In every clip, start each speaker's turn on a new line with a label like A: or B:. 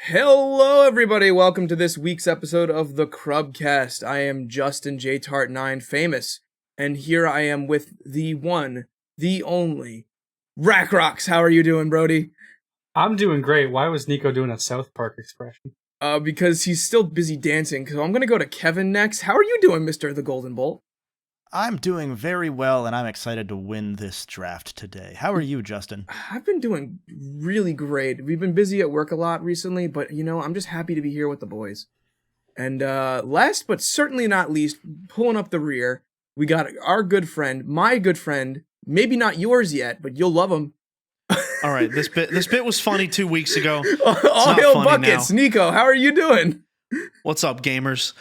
A: Hello, everybody. Welcome to this week's episode of the Crubcast. I am Justin J. Tart9 Famous, and here I am with the one, the only, Rocks. How are you doing, Brody?
B: I'm doing great. Why was Nico doing a South Park expression?
A: Because he's still busy dancing. So I'm gonna go to Kevin next. How are you doing, Mr. The Golden Bolt?
C: I'm doing very well, and I'm excited to win this draft today. How are you, Justin?
A: I've been doing really great. We've been busy at work a lot recently, but I'm just happy to be here with the boys. And last but certainly not least, pulling up the rear, we got our good friend, my good friend, maybe not yours yet, but you'll love him.
D: All right, this bit was funny 2 weeks ago.
A: All hail buckets, now. Nico, how are you doing?
D: What's up, gamers?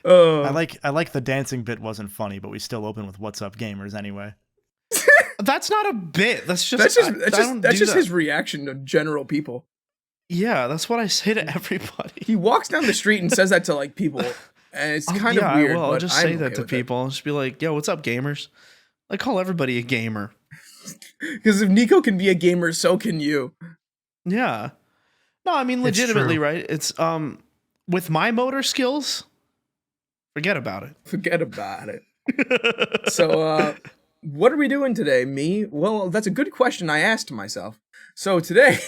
C: I like the dancing bit wasn't funny, but we still open with "What's up, gamers?" anyway.
D: That's not a bit. That's just
A: his reaction to general people.
D: Yeah, that's what I say to everybody.
A: He walks down the street and says that to like people, and it's kind of weird.
D: I'll just say that to people. I'll just be like, "Yo, what's up, gamers?" I call everybody a gamer.
A: Because if Nico can be a gamer, so can you.
D: Yeah. No, I mean legitimately, right? It's with my motor skills. Forget about it.
A: Forget about it. So, what are we doing today? Me? Well, that's a good question I asked myself. So today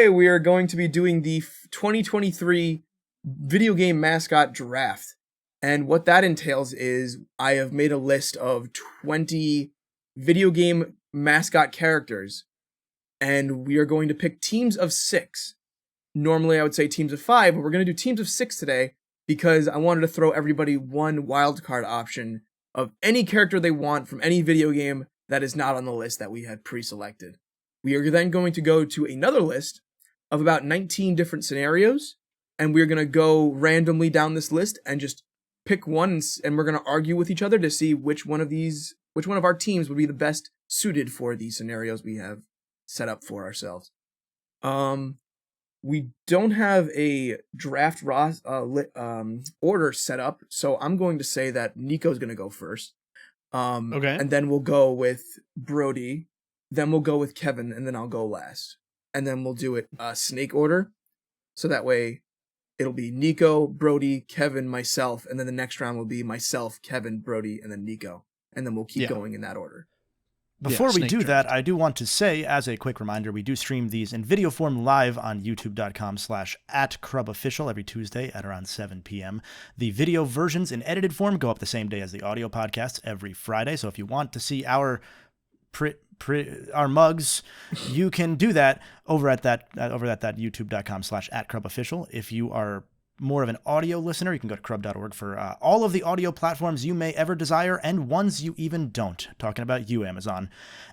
A: we are going to be doing the 2023 video game mascot draft. And what that entails is I have made a list of 20 video game mascot characters. And we are going to pick teams of 6. Normally I would say teams of 5, but we're going to do teams of 6 today, because I wanted to throw everybody one wildcard option of any character they want from any video game that is not on the list that we had pre-selected. We are then going to go to another list of about 19 different scenarios, and we're going to go randomly down this list and just pick one, and we're going to argue with each other to see which one of our teams would be the best suited for these scenarios we have set up for ourselves. We don't have a draft order set up, so I'm going to say that Nico's going to go first.
D: Okay.
A: And then we'll go with Brody, then we'll go with Kevin, and then I'll go last. And then we'll do it snake order, so that way it'll be Nico, Brody, Kevin, myself, and then the next round will be myself, Kevin, Brody, and then Nico. And then we'll keep going in that order.
C: Before we do that, I do want to say, as a quick reminder, we do stream these in video form live on youtube.com/@CrubOfficial every Tuesday at around 7 p.m. The video versions in edited form go up the same day as the audio podcasts every Friday. So if you want to see our mugs, you can do that over at that youtube.com/@CrubOfficial. If you are more of an audio listener, you can go to crub.org for all of the audio platforms you may ever desire and ones you even don't. Talking about you, Amazon.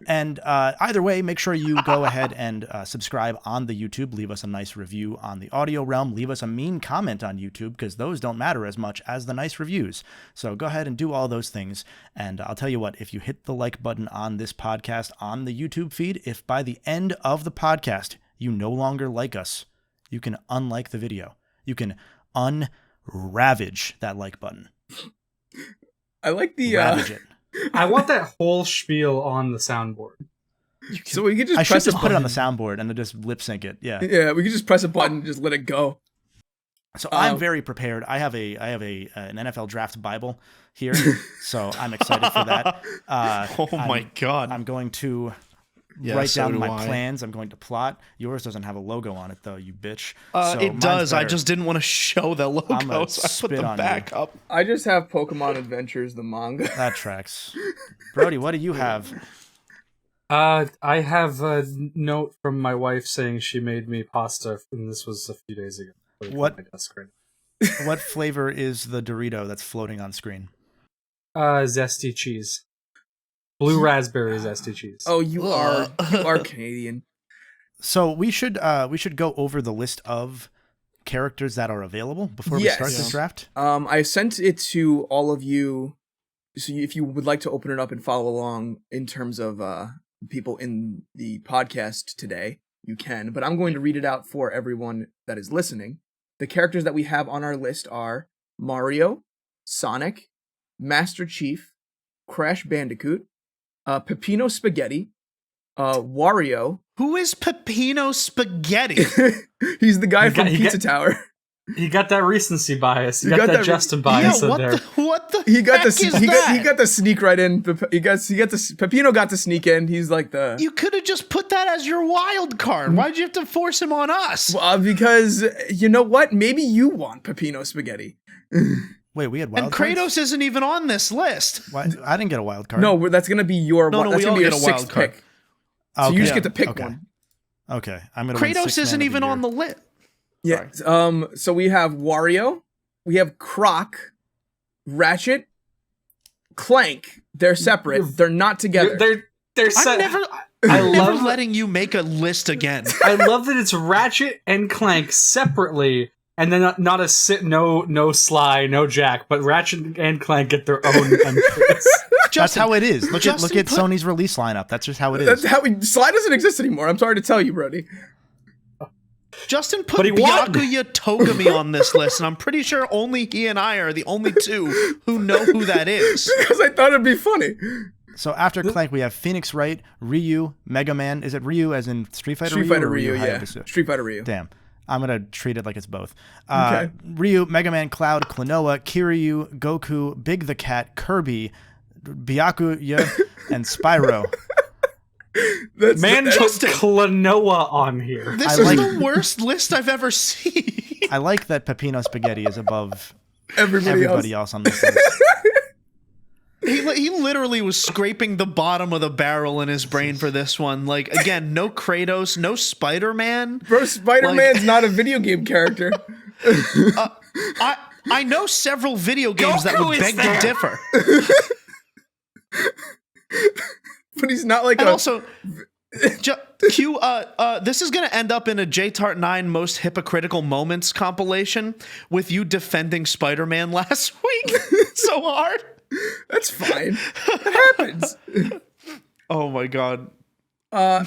C: And either way, make sure you go ahead and subscribe on the YouTube. Leave us a nice review on the audio realm. Leave us a mean comment on YouTube, because those don't matter as much as the nice reviews. So go ahead and do all those things. And I'll tell you what, if you hit the like button on this podcast on the YouTube feed, if by the end of the podcast you no longer like us, you can unlike the video. You can unravage that like button.
A: I like the
C: ravage it.
B: I want that whole spiel on the soundboard.
A: So we could just
C: I
A: press
C: should just put it on the soundboard and then just lip sync it. Yeah.
A: Yeah, we could just press a button and just let it go.
C: So I'm very prepared. I have an NFL draft Bible here, so I'm excited for that.
D: My God.
C: I'm going to write down my plans. I'm going to plot. Yours doesn't have a logo on it, though, you bitch.
D: It does. I just didn't want to show the logo, so I put the back up.
A: I just have Pokemon Adventures, the manga.
C: That tracks. Brody, what do you have?
B: I have a note from my wife saying she made me pasta, and this was a few days ago.
C: What flavor is the Dorito that's floating on screen?
B: Zesty cheese. Blue raspberry zesty cheese.
A: Oh, you are Canadian.
C: So we should go over the list of characters that are available before we start this draft.
A: I sent it to all of you, so if you would like to open it up and follow along in terms of people in the podcast today, you can. But I'm going to read it out for everyone that is listening. The characters that we have on our list are Mario, Sonic, Master Chief, Crash Bandicoot, Pepino Spaghetti, Wario.
D: Who is Pepino Spaghetti?
A: He's the guy
B: He
A: from
B: got- he
A: Pizza
B: got-
A: Tower.
B: You got that recency bias. You
A: You
B: got
A: got
B: that
A: that
B: Justin bias in
D: what
B: there.
D: what the
A: He got
D: heck
A: the
D: is
A: he
D: that?
A: got the sneak right in. Pepino got to sneak in. He's like the
D: You could have just put that as your wild card. Why'd you have to force him on us?
A: because you know what? Maybe you want Pepino Spaghetti.
C: Wait, we had wild
D: And
C: cards?
D: Kratos isn't even on this list.
C: Why? I didn't get a wild card.
A: No, that's gonna be your.
D: No,
A: that's
D: we
A: gonna
D: all
A: be your
D: get a wild
A: sixth
D: card.
A: pick. So you just
C: Okay.
A: get to pick
C: Okay.
A: one.
C: Okay, I'm gonna. win
D: Kratos
C: sixth man
D: isn't
C: of
D: even
C: year.
D: on the list.
A: Yeah. So we have Wario, we have Croc, Ratchet, Clank. They're separate. They're not together.
B: They're set.
D: I'm never,
B: I
D: I'm never
B: love
D: letting you make a list again.
B: I love that it's Ratchet and Clank separately, and then not a no Sly, no Jack, but Ratchet and Clank get their own entries.
C: That's how it is. Look
D: Justin
C: at
D: put-
C: Sony's release lineup. That's just how it
A: That's
C: is.
A: how Sly doesn't exist anymore. I'm sorry to tell you, Brody.
D: Justin put
B: But he won.
D: Byakuya Togami on this list, and I'm pretty sure only he and I are the only two who know who that is.
A: Because I thought it'd be funny.
C: So after Clank, we have Phoenix Wright, Ryu, Mega Man. Is it Ryu as in Street Fighter?
A: Street Fighter
C: or
A: Ryu, yeah.
C: Hayabusa?
A: Street Fighter Ryu.
C: Damn. I'm gonna treat it like it's both.
A: Okay.
C: Ryu, Mega Man, Cloud, Klonoa, Kiryu, Goku, Big the Cat, Kirby, Byakuya, and Spyro.
A: That's
B: Man put
D: Justin.
B: Klonoa on here.
D: This
C: I
D: is
C: like-
D: the worst list I've ever seen.
C: I like that Pepino Spaghetti is above
A: everybody else.
C: else on this list.
D: He literally was scraping the bottom of the barrel in his brain for this one. Like, again, no Kratos, no Spider-Man.
A: Bro, Spider-Man's not a video game character.
D: I know several video games that
B: Goku
D: would
B: is
D: beg
B: there.
D: to differ.
A: But he's not like
D: And
A: a...
D: also, this is going to end up in a JTART 9 most hypocritical moments compilation with you defending Spider-Man last week so hard.
A: That's fine. It happens.
D: Oh my god.
A: Uh,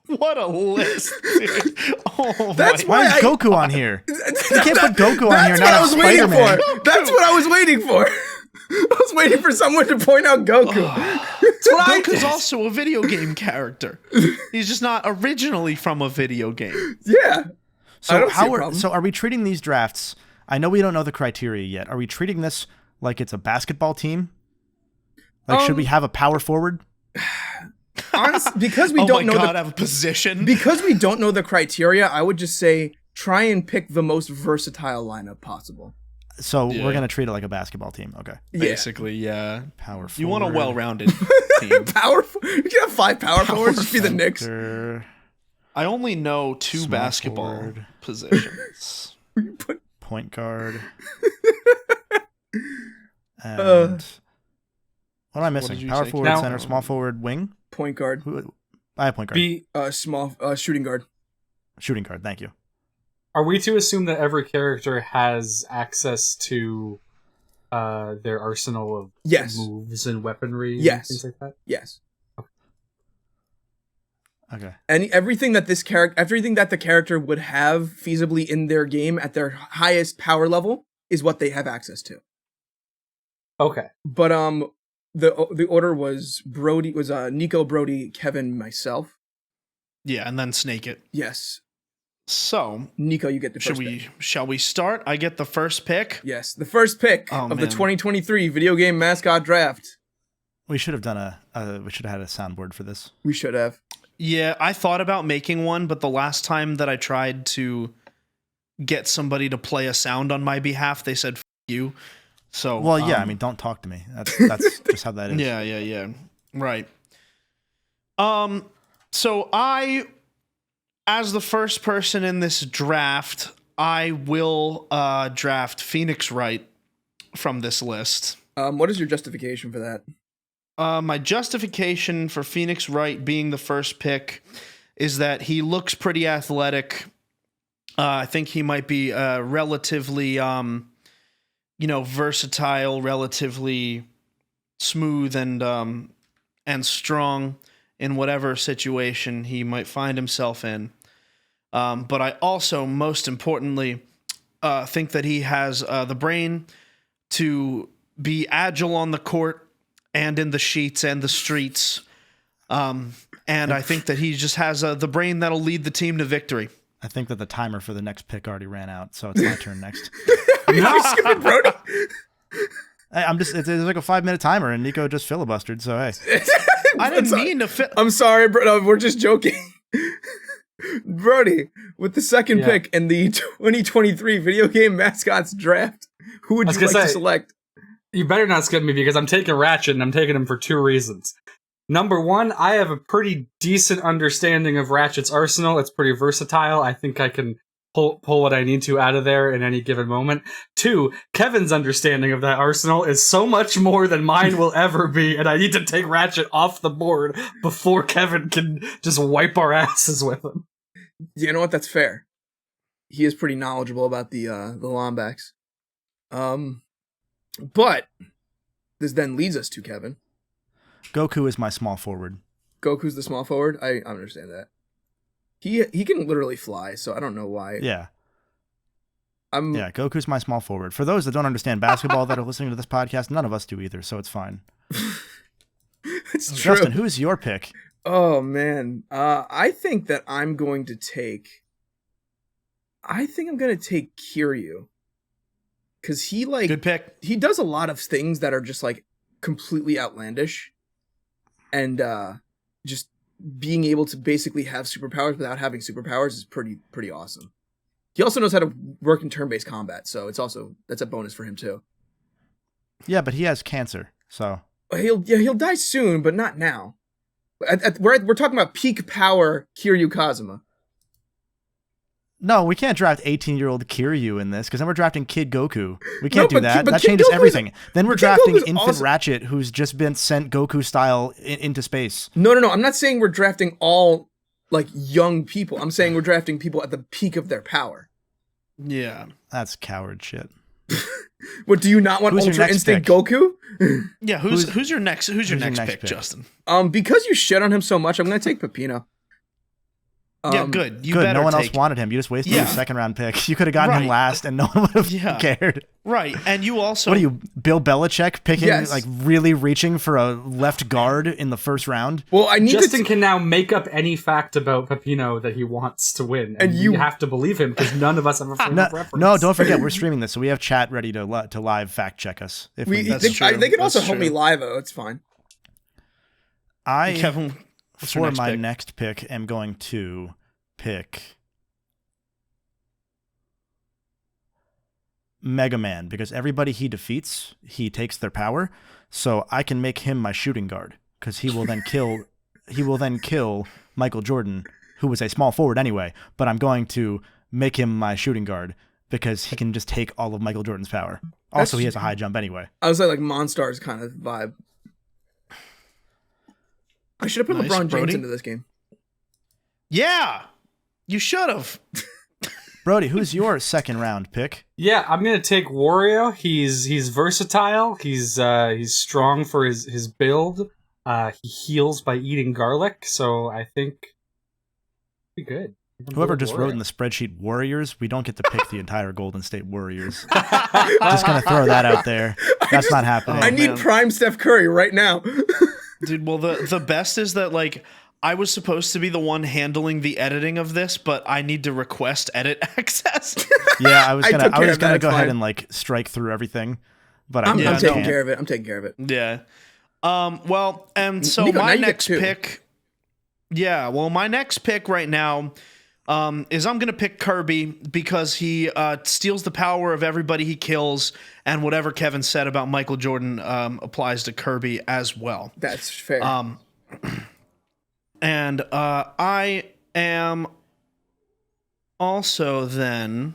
D: What a list, dude. Oh
A: That's
D: my
C: Why is
A: I-
C: Goku on here? You can't put Goku on here,
A: That's what
C: not
A: I
C: have
A: was waiting
C: Spider-Man.
A: for. That's what I was waiting for. I was waiting for someone to point out Goku.
D: Goku's also a video game character. He's just not originally from a video game.
A: Yeah. I
C: So
A: don't see a
C: how are
A: problem.
C: so are we treating these drafts? I know we don't know the criteria yet. Are we treating this like it's a basketball team? Like should we have a power forward?
A: Honestly, because we
D: Oh
A: don't
D: my
A: know
D: god,
A: the
D: I have a position.
A: because we don't know the criteria, I would just say try and pick the most versatile lineup possible.
C: So
D: Yeah.
C: we're gonna treat it like a basketball team. Okay.
D: Basically, yeah.
C: Power forward.
D: You want a well-rounded team.
A: Power. You can have 5 power forwards. Just be the Knicks.
C: Center,
D: I only know 2
C: Small
D: basketball
C: forward.
D: positions.
C: point guard. And what am I missing?
D: did you
C: Power
D: say?
C: forward,
B: Now-
C: center, small forward, wing.
A: Point guard.
C: Who? I have point guard.
B: Be
A: Small shooting guard.
C: Shooting guard. Thank you.
B: Are we to assume that every character has access to their arsenal of
A: Yes.
B: moves and weaponry
A: Yes.
B: and things like that?
A: Yes.
C: Okay.
A: Everything that the character would have feasibly in their game at their highest power level is what they have access to.
B: Okay.
A: But the order was Nico, Brody, Kevin, myself.
D: Yeah, and then snake it.
A: Yes.
D: So,
A: Nico, you get the first pick.
D: shall we start? I get the first pick.
A: Yes, the first pick
D: Oh,
A: of the
D: man.
A: 2023 video game mascot draft.
C: We should have done we should have had a soundboard for this.
A: We should have.
D: Yeah, I thought about making one, but the last time that I tried to get somebody to play a sound on my behalf, they said, "F you." So,
C: Well, yeah. I mean, don't talk to me. That's just how that is.
D: yeah. Right. So I, as the first person in this draft, I will draft Phoenix Wright from this list.
A: What is your justification for that?
D: My justification for Phoenix Wright being the first pick is that he looks pretty athletic. I think he might be relatively, versatile, relatively smooth and strong in whatever situation he might find himself in. But I also, most importantly, think that he has the brain to be agile on the court and in the sheets and the streets. And I think that he just has the brain that'll lead the team to victory.
C: I think that the timer for the next pick already ran out, so it's my turn next.
A: You're skipping Brody.
C: Hey, it's like a 5-minute timer, and Nico just filibustered. So hey,
D: I didn't mean to.
A: I'm sorry, bro. No, we're just joking. Brody, with the second pick in the 2023 video game mascots draft, who would you like to select?
B: You better not skip me because I'm taking Ratchet, and I'm taking him for 2 reasons. Number 1, I have a pretty decent understanding of Ratchet's arsenal. It's pretty versatile. I think I can pull what I need to out of there in any given moment. 2, Kevin's understanding of that arsenal is so much more than mine will ever be, and I need to take Ratchet off the board before Kevin can just wipe our asses with him.
A: You know what? That's fair. He is pretty knowledgeable about the Lombax. But this then leads us to Kevin.
C: Goku is my small forward.
A: Goku's the small forward? I understand that. He can literally fly, so I don't know why.
C: Yeah. Goku's my small forward. For those that don't understand basketball that are listening to this podcast, none of us do either, so it's fine.
A: It's true.
C: Justin, who is your pick?
A: Oh, man. I think that I'm going to take Kiryu. Because he, like...
D: Good pick.
A: He does a lot of things that are just, like, completely outlandish. And, just being able to basically have superpowers without having superpowers is pretty awesome. He also knows how to work in turn-based combat, so that's a bonus for him, too.
C: Yeah, but he has cancer, so...
A: He'll die soon, but not now. We're talking about peak power Kiryu Kazuma.
C: No, we can't draft 18-year-old Kiryu in this, because then we're drafting Kid Goku. We can't do that.
A: But
C: that
A: Kid
C: changes
A: Goku's,
C: everything. Then we're drafting
A: Goku's
C: infant
A: awesome.
C: Ratchet, who's just been sent Goku-style into space.
A: No. I'm not saying we're drafting all, like, young people. I'm saying we're drafting people at the peak of their power.
D: Yeah.
C: That's coward shit.
A: What, do you not want
C: Who's
A: Ultra
C: your next
A: Instinct
C: pick?
A: Goku?
D: Yeah, who's your next pick, Justin?
A: Because you shit on him so much, I'm going to take Pepino.
D: Yeah, good.
C: Good. No one else wanted him. You just wasted your 2nd-round pick. You could have gotten him last, and no one would have cared.
D: Right, and you also...
C: What are you, Bill Belichick, picking, like, really reaching for a left guard in the 1st round?
A: Well,
B: Justin can now make up any fact about Pepino that he wants to win, and you have to believe him because none of us have a frame of reference.
C: No, don't forget we're streaming this, so we have chat ready to live fact check us. If
A: they can also help me live, though. It's fine.
D: Kevin,
C: for my next pick, am going to pick Mega Man, because everybody he defeats, he takes their power, so I can make him my shooting guard, because he will then kill Michael Jordan, who was a small forward anyway, but I'm going to make him my shooting guard because he can just take all of Michael Jordan's power. Also, he has a high jump anyway.
A: I was like Monstars kind of vibe. I should have put LeBron James into this game.
D: Yeah, you should have.
C: Brody, who's your 2nd-round pick?
B: Yeah, I'm gonna take Wario. He's versatile. He's strong for his build. He heals by eating garlic, so I think be good.
C: Whoever just wrote in the spreadsheet Warriors, we don't get to pick the entire Golden State Warriors. Just gonna throw that out there. That's not happening.
A: I need prime Steph Curry right now.
D: Dude, well, the best is that, like, I was supposed to be the one handling the editing of this, but I need to request edit access.
C: Yeah, I was gonna go ahead and, like, strike through everything, but
A: I'm taking care of it. I'm taking care of it.
D: Yeah. Well, and so
A: Nico,
D: my next pick. Yeah. Well, my next pick right now is I'm gonna pick Kirby because he steals the power of everybody he kills, and whatever Kevin said about Michael Jordan applies to Kirby as well.
A: That's fair.
D: And I am also then...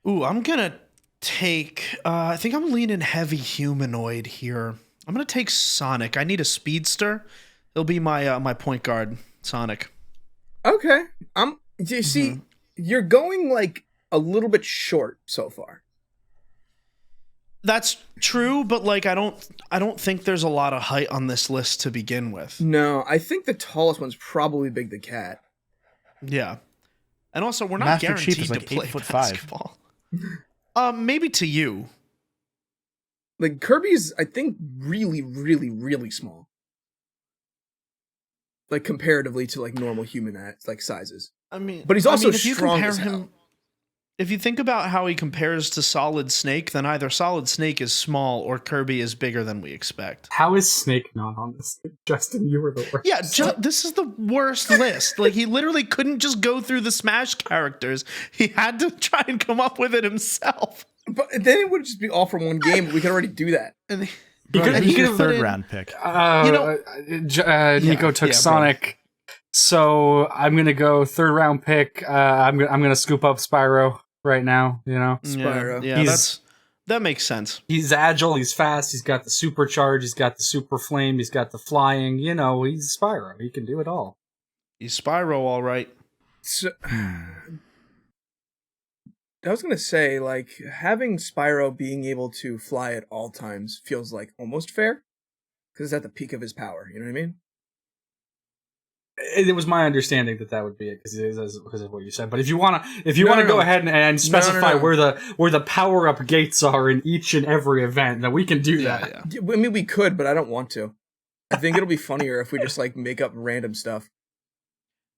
D: Ooh, I'm going to take... I think I'm leaning heavy humanoid here. I'm going to take Sonic. I need a speedster. It'll be my point guard, Sonic.
A: Okay. You see, you're going, like, a little bit short so far.
D: That's true, but like I don't think there's a lot of height on this list to begin with.
A: No, I think the tallest one's probably Big the Cat.
D: Yeah, and also we're not
C: Master
D: guaranteed
C: Chief is like
D: to play
C: 8'5".
D: basketball. Maybe to you.
A: Like Kirby's, I think, really, really, really small. like comparatively to like normal human like sizes.
D: I mean,
A: But he's also
D: if you
A: strong
D: compare
A: as hell.
D: If you think about how he compares to Solid Snake, then either Solid Snake is small or Kirby is bigger than we expect.
B: How is Snake not on this? Justin, you were the worst.
D: Yeah, this is the worst list. Like, he literally couldn't just go through the Smash characters. He had to try and come up with it himself.
A: But then it would just be all from one game. We could already do that.
D: And
C: Who's your
B: have
C: third round pick?
B: Nico took Sonic. So I'm going to go third round pick. I'm going to scoop up Spyro right now,
A: Spyro.
D: Yeah, that makes sense.
B: He's agile, he's fast, he's got the supercharge, he's got the super flame, he's got the flying, he's Spyro. He can do it all.
D: He's Spyro, all right.
A: So, I was going to say, like, having Spyro being able to fly at all times feels like almost fair. Because it's at the peak of his power, you know what I mean?
B: It was my understanding that would be it because of what you said. But if you want to go ahead and specify where the power up gates are in each and every event, then we can do that.
A: Yeah. I mean, we could, but I don't want to. I think it'll be funnier if we just like make up random stuff.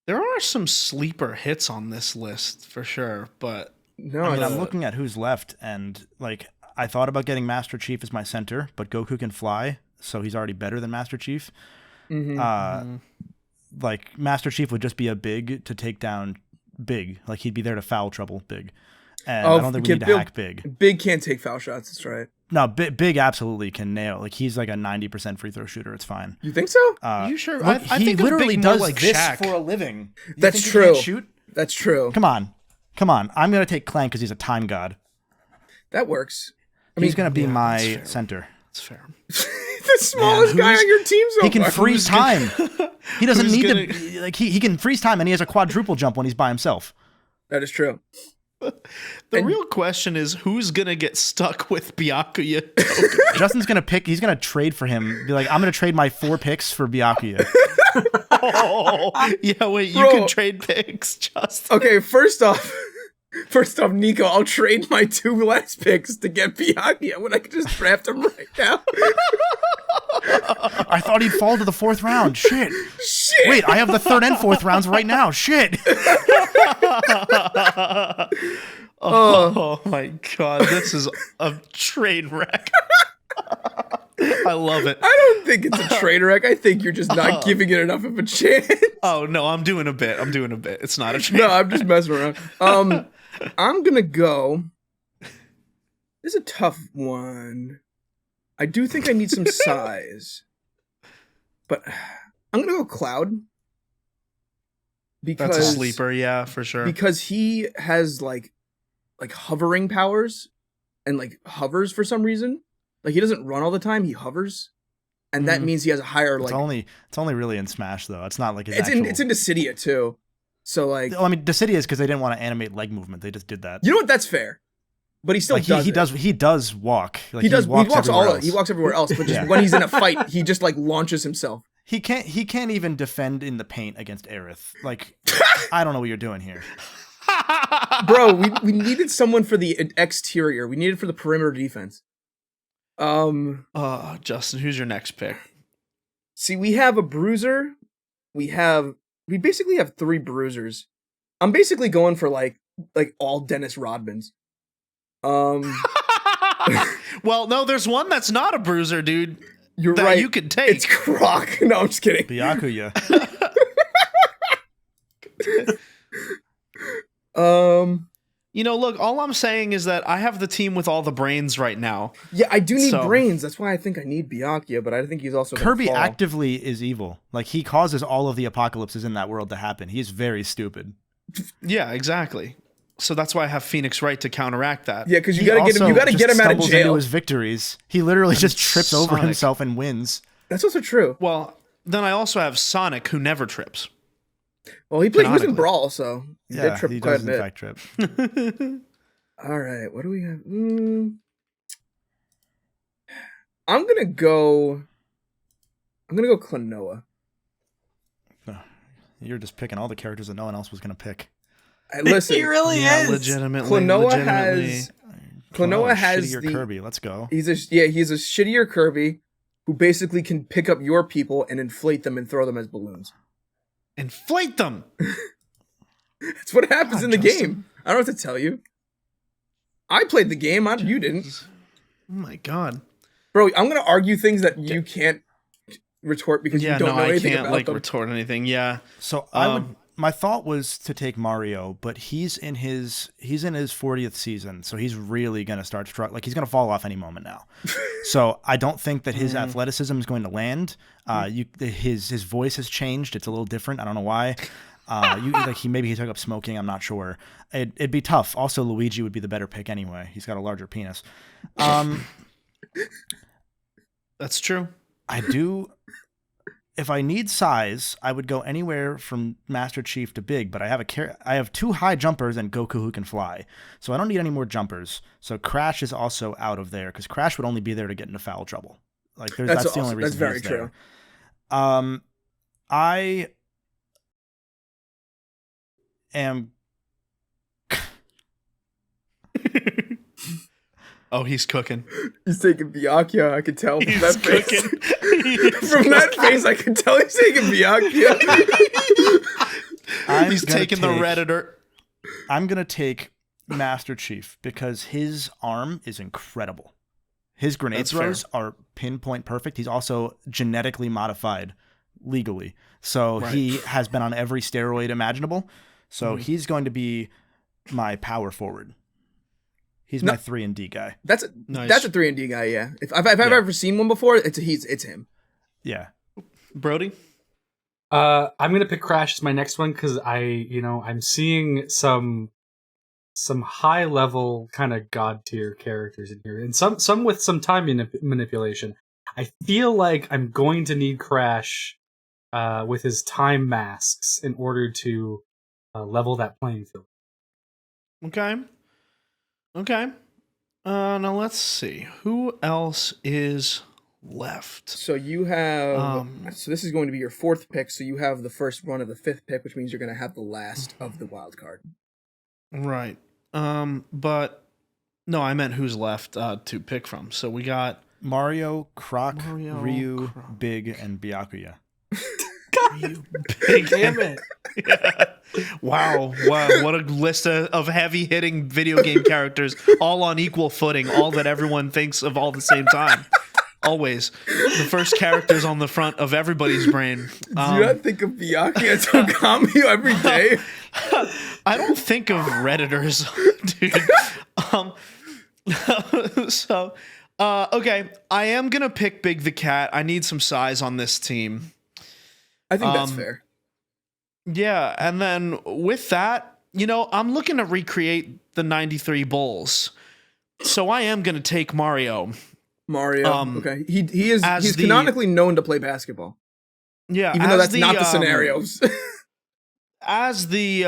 D: There are some sleeper hits on this list for sure, but
A: no,
C: I'm looking at who's left, and like I thought about getting Master Chief as my center, but Goku can fly, so he's already better than Master Chief. Like, Master Chief would just be a Big to take down Big. Like, he'd be there to foul trouble Big. And I don't think we need to hack Big.
A: Big can't take foul shots, that's right.
C: No, Big absolutely can nail. Like, he's like a 90% free throw shooter. It's fine.
A: You think so?
D: You sure?
C: Look,
D: I
C: he
D: think
C: literally does
D: like
C: this
D: Shaq.
C: for a living.
A: That's
C: think he
A: true.
C: can't shoot?
A: That's true.
C: Come on. I'm going to take Clank because he's a time god.
A: That works.
C: He's going to be my center.
D: That's fair.
A: The smallest guy on your team so
C: He can
A: far.
C: freeze time. He doesn't need to. Like he can freeze time, and he has a quadruple jump when he's by himself.
A: That is true.
D: The real question is who's gonna get stuck with Byakuya?
C: Justin's gonna pick. He's gonna trade for him. Be like, I'm gonna trade my 4 picks for Byakuya.
D: Yeah, wait. You can trade picks, Justin.
A: Okay, first off, Nico, I'll trade my 2 last picks to get Byakuya when I can just draft him right now.
C: I thought he'd fall to the 4th round. Shit. Wait, I have the 3rd and 4th rounds right now. Shit.
D: Oh my god, this is a train wreck. I love it.
A: I don't think it's a train wreck. I think you're just not giving it enough of a chance.
D: Oh no, I'm doing a bit. It's not a train.
A: No, I'm just messing around. I'm gonna go. This is a tough one. I do think I need some size, but I'm gonna go Cloud because
D: That's a sleeper, yeah, for sure.
A: Because he has like hovering powers and like hovers for some reason. Like he doesn't run all the time; he hovers, and that means he has a higher like.
C: It's only really in Smash though. It's not like his
A: it's in Dissidia too. So like,
C: I mean, Dissidia is because they didn't want to animate leg movement. They just did that.
A: You know what? That's fair. But he still does.
C: He does walk. Like,
A: he does. He walks
C: he
A: walks everywhere else. But just when he's in a fight, he just like launches himself.
C: He can't even defend in the paint against Aerith. Like, I don't know what you're doing here.
A: Bro, we needed someone for the exterior. We needed for the perimeter defense.
D: Justin, who's your next pick?
A: See, we have a bruiser. We basically have 3 bruisers. I'm basically going for like all Dennis Rodmans.
D: Well, no, there's one that's not a bruiser, dude.
A: You're
D: that
A: right.
D: You could take.
A: It's Croc. No, I'm just kidding.
C: Byakuya.
D: Look, all I'm saying is that I have the team with all the brains right now.
A: Yeah, I do need brains. That's why I think I need Byakuya, but I think he's also
C: Kirby actively is evil. Like, he causes all of the apocalypses in that world to happen. He's very stupid.
D: Yeah, exactly. So that's why I have Phoenix Wright to counteract that.
A: Yeah, because you gotta get him. You gotta get him out of jail.
C: Into his victories. He literally just trips over himself and wins.
A: That's also true.
D: Well, then I also have Sonic, who never trips.
A: Well, he was in Brawl, so he did trip quite a bit.
C: In fact trip.
A: All right, what do we have? I'm gonna go Klonoa.
C: You're just picking all the characters that no one else was gonna pick.
A: Listen,
B: he really is.
D: Legitimately.
A: Klonoa has
C: shittier Kirby. Let's go.
A: He's a shittier Kirby who basically can pick up your people and inflate them and throw them as balloons.
D: inflate them.
A: That's what happens
C: God,
A: in the
C: Justin.
A: game. I don't know what to tell you. I played the game. You didn't.
D: Oh my god.
A: Bro, I'm going to argue things that you can't retort because you don't know anything
D: I can't
A: about them.
D: retort anything. Yeah.
C: So my thought was to take Mario, but he's in his 40th season, so he's really gonna start struggling. Like he's gonna fall off any moment now. So I don't think that his athleticism is going to land. His voice has changed. It's a little different. I don't know why. Maybe he took up smoking. I'm not sure. It'd be tough. Also, Luigi would be the better pick anyway. He's got a larger penis.
D: That's true.
C: I do. If I need size, I would go anywhere from Master Chief to Big, but I have 2 high jumpers and Goku who can fly, so I don't need any more jumpers. So Crash is also out of there because Crash would only be there to get into foul trouble. Like that's the only reason.
A: That's very
C: he's
A: true.
C: There. I am.
D: Oh, he's cooking.
A: He's taking Byakuya. I can tell from
D: He's
A: that face.
D: cooking.
A: From that face, I can tell he's taking Byakuya.
D: He's taking the Redditor.
C: I'm going to take Master Chief because his arm is incredible. His grenade
D: That's
C: throws
D: fair.
C: are pinpoint perfect. He's also genetically modified legally. So he has been on every steroid imaginable. So he's going to be my power forward. He's my 3 and D guy.
A: That's a 3 and D guy. Yeah. If I've ever seen one before, it's him.
C: Yeah.
D: Brody?
B: I'm gonna pick Crash as my next one because I'm seeing some high level kind of god tier characters in here, and some with some time manipulation. I feel like I'm going to need Crash with his time masks in order to level that playing field.
D: Okay. Now let's see. Who else is left?
A: So you have. So this is going to be your 4th pick. So you have the first one of the 5th pick, which means you're going to have the last of the wild card.
D: Right. But no, I meant who's left to pick from. So we got
C: Mario, Croc, Ryu,
D: Croc.
C: Big, and Byakuya.
D: Big.
B: Damn it!
D: Yeah. Wow, what a list of heavy-hitting video game characters, all on equal footing, all that everyone thinks of all at the same time. Always. The first characters on the front of everybody's brain.
A: Do you not think of Byakuya and Togami every day?
D: I don't think of Redditors, dude. Okay, I am going to pick Big the Cat. I need some size on this team.
A: I think that's fair.
D: Yeah, and then with that, I'm looking to recreate the 93 Bulls. So I am going to take Mario.
A: Okay. He's canonically known to play basketball.
D: Yeah,
A: even though that's not the scenarios.
D: As the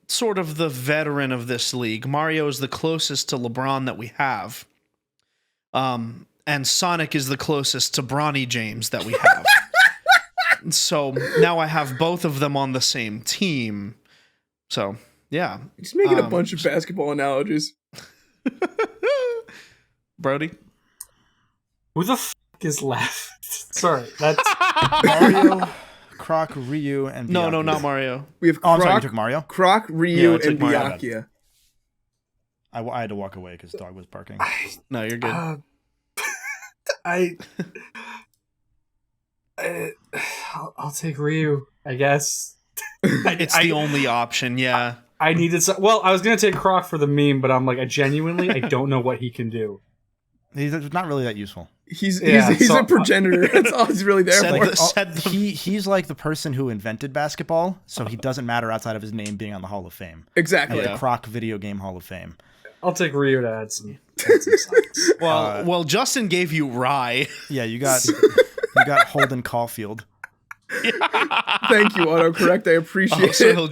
D: sort of the veteran of this league, Mario is the closest to LeBron that we have. And Sonic is the closest to Bronny James that we have. So now I have both of them on the same team. So, yeah.
A: He's making a bunch of basketball analogies.
D: Brody?
B: Who the f*** is left? Sorry, that's
C: Mario, Croc, Ryu, and Byakuya.
D: No, not Mario.
A: We have
C: Oh, I'm
A: Croc,
C: sorry, you took Mario?
A: Croc, Ryu,
D: Yeah, I took
A: and
D: Mario.
A: Byakuya.
C: I had to walk away because the dog was barking.
D: No, you're good.
B: I'll take Ryu, I guess.
D: It's the only option, yeah.
B: I needed some. Well, I was gonna take Croc for the meme, but I'm like, I don't know what he can do.
C: He's not really that useful.
A: He's a progenitor. That's all he's really there for.
C: He's like the person who invented basketball, so he doesn't matter outside of his name being on the Hall of Fame.
A: Exactly.
C: Like the Croc Video Game Hall of Fame.
B: I'll take Ryu to add some size.
D: Well, Justin gave you Rye.
C: Yeah, you got Holden Caulfield.
A: Thank you, autocorrect. I appreciate
D: So
A: it.
D: he'll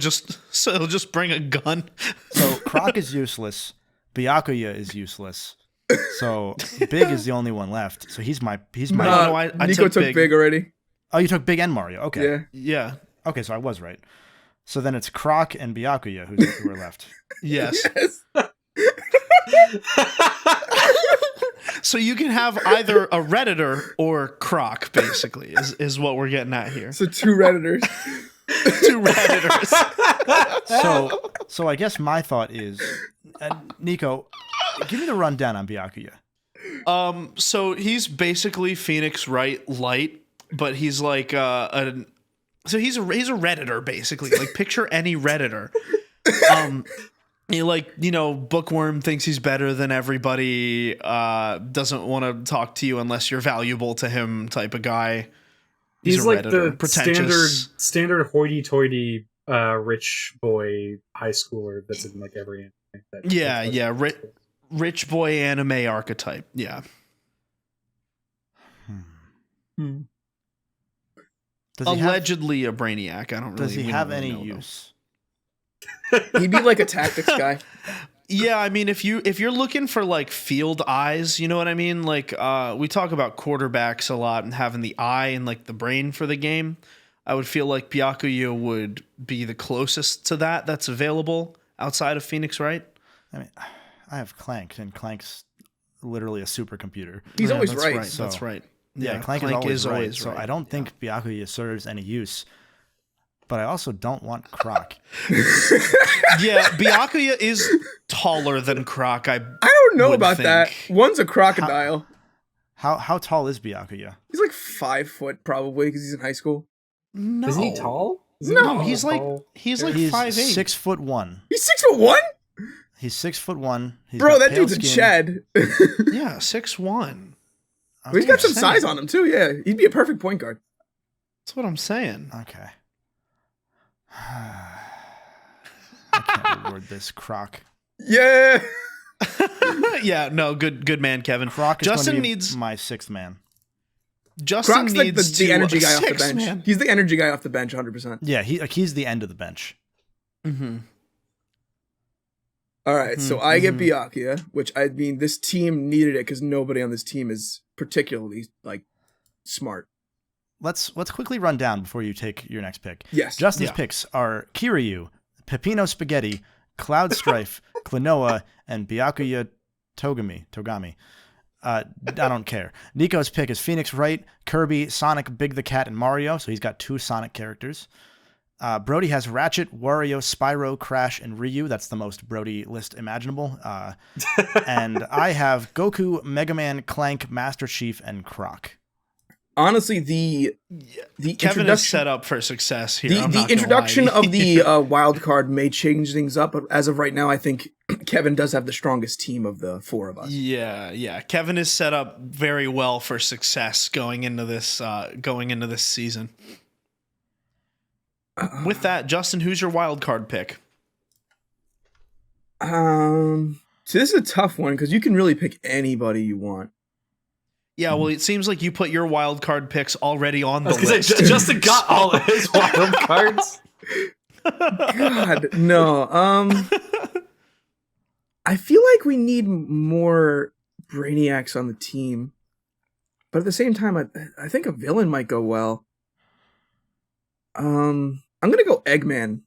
D: just bring a gun.
C: So Croc is useless. Byakuya is useless. So Big is the only one left. So he's my.
D: No, I
A: Nico took Big already.
C: Oh, you took Big and Mario. Okay.
A: Yeah.
D: Yeah.
C: Okay, so I was right. So then it's Croc and Byakuya who are left.
D: Yes.
A: Yes.
D: So you can have either a Redditor or Croc, basically, is what we're getting at here.
A: So 2 Redditors.
D: 2 Redditors.
C: So I guess my thought is, Nico, give me the rundown on Byakuya.
D: So he's basically Phoenix Wright light, but he's like so he's a Redditor, basically. Like, picture any Redditor. He, like, you know, bookworm, thinks he's better than everybody, doesn't want to talk to you unless you're valuable to him type of guy.
B: He's
D: a
B: like
D: Redditor.
B: the
D: Pretentious.
B: standard hoity-toity rich boy high schooler that's in like every anime.
D: Yeah. Rich boy anime archetype. Yeah.
C: Does
D: Allegedly a brainiac. I don't really.
C: Does he
D: we
C: have
D: don't really
C: any
D: know, though.
C: use?
A: He'd be like a tactics guy.
D: Yeah, I mean, if you're looking for like field eyes, you know what I mean? Like, we talk about quarterbacks a lot and having the eye and like the brain for the game. I would feel like Byakuya would be the closest to that that's available outside of Phoenix, right?
C: I mean, I have Clank, and Clank's literally a supercomputer.
A: He's always
D: that's
A: right.
D: right.
C: So-
D: That's right.
C: Yeah, Clank is always right. So I don't think Byakuya serves any use. But I also don't want Croc.
D: Yeah, Byakuya is taller than Croc. I
A: don't know
D: would
A: about that.
D: think.
A: One's a crocodile.
C: How tall is Byakuya?
A: He's like 5 foot probably because he's in high school.
D: No.
B: Isn't he tall?
A: No,
D: He's like
C: He's
D: 5'8".
C: 6'1".
A: He's 6'1".
C: He's 6'1". He's
A: Bro,
C: got
A: that
C: pale
A: dude's a
C: skin.
A: Chad.
D: Yeah, 6'1".
A: He's got some
D: saying.
A: size on him too. Yeah, he'd be a perfect point guard.
D: That's what I'm saying.
C: Okay. I can't reward this Croc.
A: Yeah.
D: Yeah, no, good man, Kevin.
C: Croc is
D: Justin
C: going to be
D: needs
C: my 6th man.
D: Justin
A: Croc's like
D: needs
A: the energy guy off the
D: Six,
A: bench.
D: man.
A: He's the energy guy off the bench, 100%.
C: Yeah, he's the end of the bench.
D: Mm-hmm.
A: All right, so I get Byakuya, which I mean, this team needed it because nobody on this team is particularly like smart.
C: Let's quickly run down before you take your next pick.
A: Yes.
C: Justin's
D: Yeah.
C: picks are Kiryu, Pepino Spaghetti, Cloud Strife, Klonoa, and Byakuya Togami. I don't care. Nico's pick is Phoenix Wright, Kirby, Sonic, Big the Cat, and Mario. So he's got 2 Sonic characters. Brody has Ratchet, Wario, Spyro, Crash, and Ryu. That's the most Brody list imaginable. And I have Goku, Mega Man, Clank, Master Chief, and Croc.
A: Honestly, the
D: Kevin is set up for success here. I'm
A: The
D: not gonna
A: introduction
D: lie.
A: of the wild card may change things up, but as of right now, I think Kevin does have the strongest team of the 4 of us.
D: Yeah. Kevin is set up very well for success going into this season. With that, Justin, who's your wild card pick?
A: So this is a tough one because you can really pick anybody you want.
D: Yeah, well, it seems like you put your wild card picks already on the
B: I was gonna
D: list.
B: say, Justin got all of his wild cards.
A: God, no. I feel like we need more Brainiacs on the team, but at the same time, I think a villain might go well. I'm gonna go Eggman.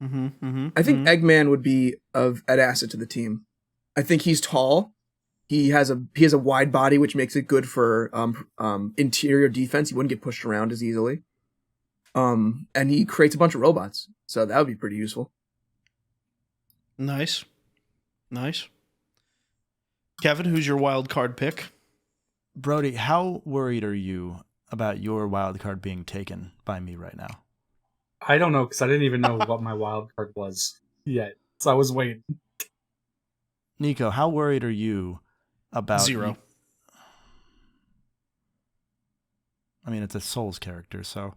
A: I think Eggman would be an asset to the team. I think he's tall. He has a wide body, which makes it good for interior defense. He wouldn't get pushed around as easily. And he creates a bunch of robots, so that would be pretty useful.
D: Nice. Kevin, who's your wild card pick?
C: Brody, how worried are you about your wild card being taken by me right now?
B: I don't know, because I didn't even know what my wild card was yet, so I was waiting.
C: Nico, how worried are you about
D: 0?
C: I mean, it's a Souls character, so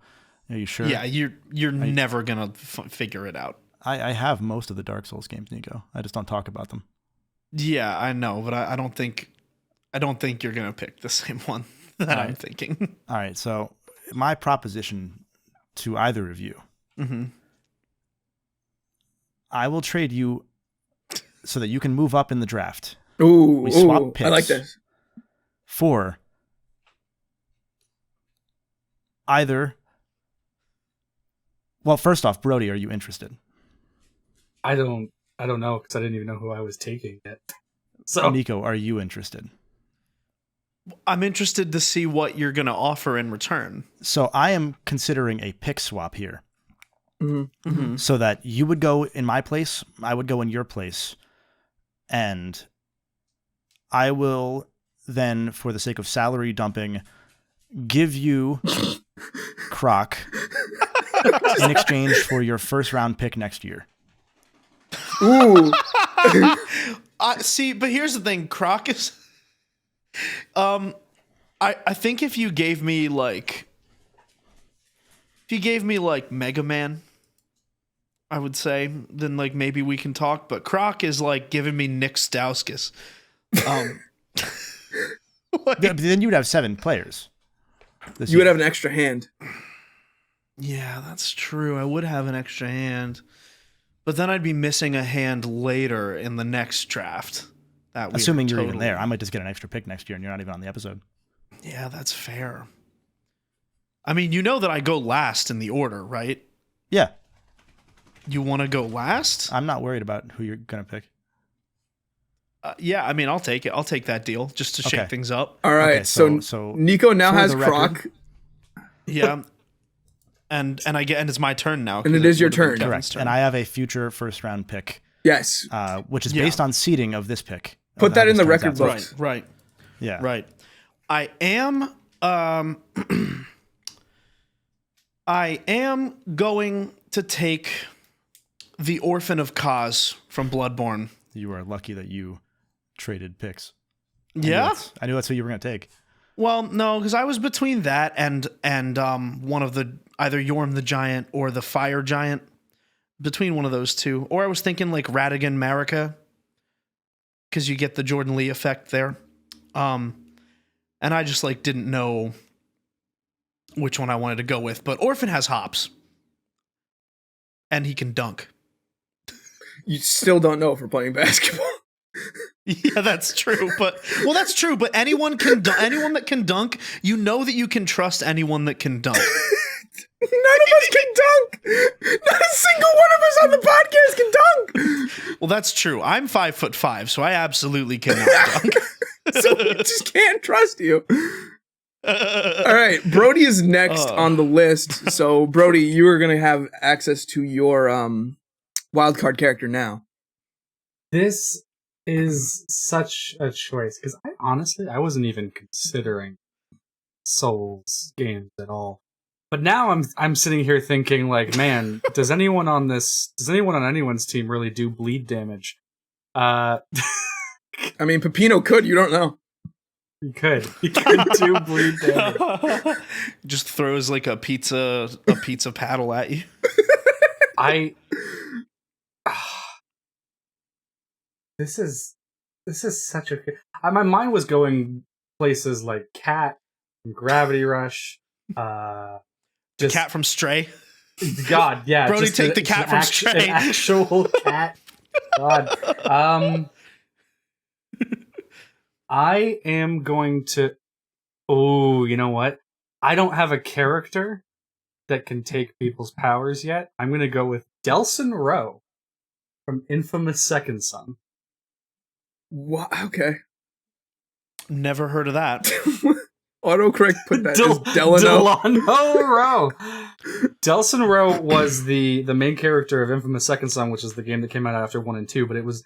C: are you sure?
D: Yeah, you're never gonna figure it out.
C: I have most of the Dark Souls games, Nico. I just don't talk about them.
D: Yeah, I know, but I don't think you're gonna pick the same one that I'm thinking.
C: All right, so my proposition to either of you, I will trade you so that you can move up in the draft.
A: Ooh,
C: We swap picks.
A: I like this.
C: For either. Well, first off, Brody, are you interested?
B: I don't know, because I didn't even know who I was taking yet. So
C: Nico, are you interested?
D: I'm interested to see what you're going to offer in return.
C: So I am considering a pick swap here.
A: Mm-hmm.
C: So that you would go in my place, I would go in your place, and I will then, for the sake of salary dumping, give you Croc in exchange for your first round pick next year.
A: Ooh.
D: See, but here's the thing, Croc is I think if you gave me like Mega Man, I would say, then like maybe we can talk, but Croc is like giving me Nick Stauskas.
C: Then you would have 7 players.
A: You would have an extra hand.
D: Yeah, that's true. I would have an extra hand. But then I'd be missing a hand later in the next draft.
C: Assuming you're even there. I might just get an extra pick next year and you're not even on the episode.
D: Yeah, that's fair. I mean, you know that I go last in the order, right?
C: Yeah.
D: You want to go last?
C: I'm not worried about who you're going to pick.
D: Yeah, I mean, I'll take it. I'll take that deal just to shake things up.
A: All right,
C: Okay,
A: so Nico now has
C: record-
A: Croc.
D: Yeah. And it's my turn now.
A: And it is your turn.
C: Correct. And I have a future first round pick,
A: Yes.
C: which is based on seeding of this pick.
A: Put that in the record
C: book.
A: books.
D: Right.
C: Yeah.
D: Right. I am going to take the Orphan of Kaz from Bloodborne.
C: You are lucky that you traded picks.
D: Yeah?
C: I knew that's who you were going to take.
D: Well, no, because I was between that and one of the either Yorm the Giant or the Fire Giant. Between one of those two. Or I was thinking like Radigan Marika, because you get the Jordan Lee effect there. And I just like didn't know which one I wanted to go with. But Orphan has hops. And he can dunk.
A: You still don't know if we're playing basketball.
D: Yeah, that's true. But that's true. But anyone that can dunk, you know that you can trust anyone that can dunk.
A: None of us can dunk. Not a single one of us on the podcast can dunk.
D: Well, that's true. I'm 5'5", so I absolutely cannot dunk.
A: So we just can't trust you. All right, Brody is next on the list. So Brody, you are going to have access to your wildcard character now.
B: this is such a choice because I wasn't even considering Souls games at all. But now I'm sitting here thinking like, man, does anyone on anyone's team really do bleed damage?
A: I mean, Pepino could. You don't know.
B: He could do bleed damage.
D: Just throws like a pizza paddle at you.
B: This is such a. My mind was going places like Cat, and Gravity Rush,
D: The cat from Stray.
B: God, yeah.
D: Brody, take the cat from Stray.
B: An actual cat. God. I am going to. Oh, you know what? I don't have a character that can take people's powers yet. I'm going to go with Delsin Rowe from Infamous Second Son.
A: What? Okay.
D: Never heard of that.
A: Autocorrect put that as Delano.
B: Delano Rowe. Delsin Rowe was the main character of Infamous Second Son, which is the game that came out after 1 and 2, but it was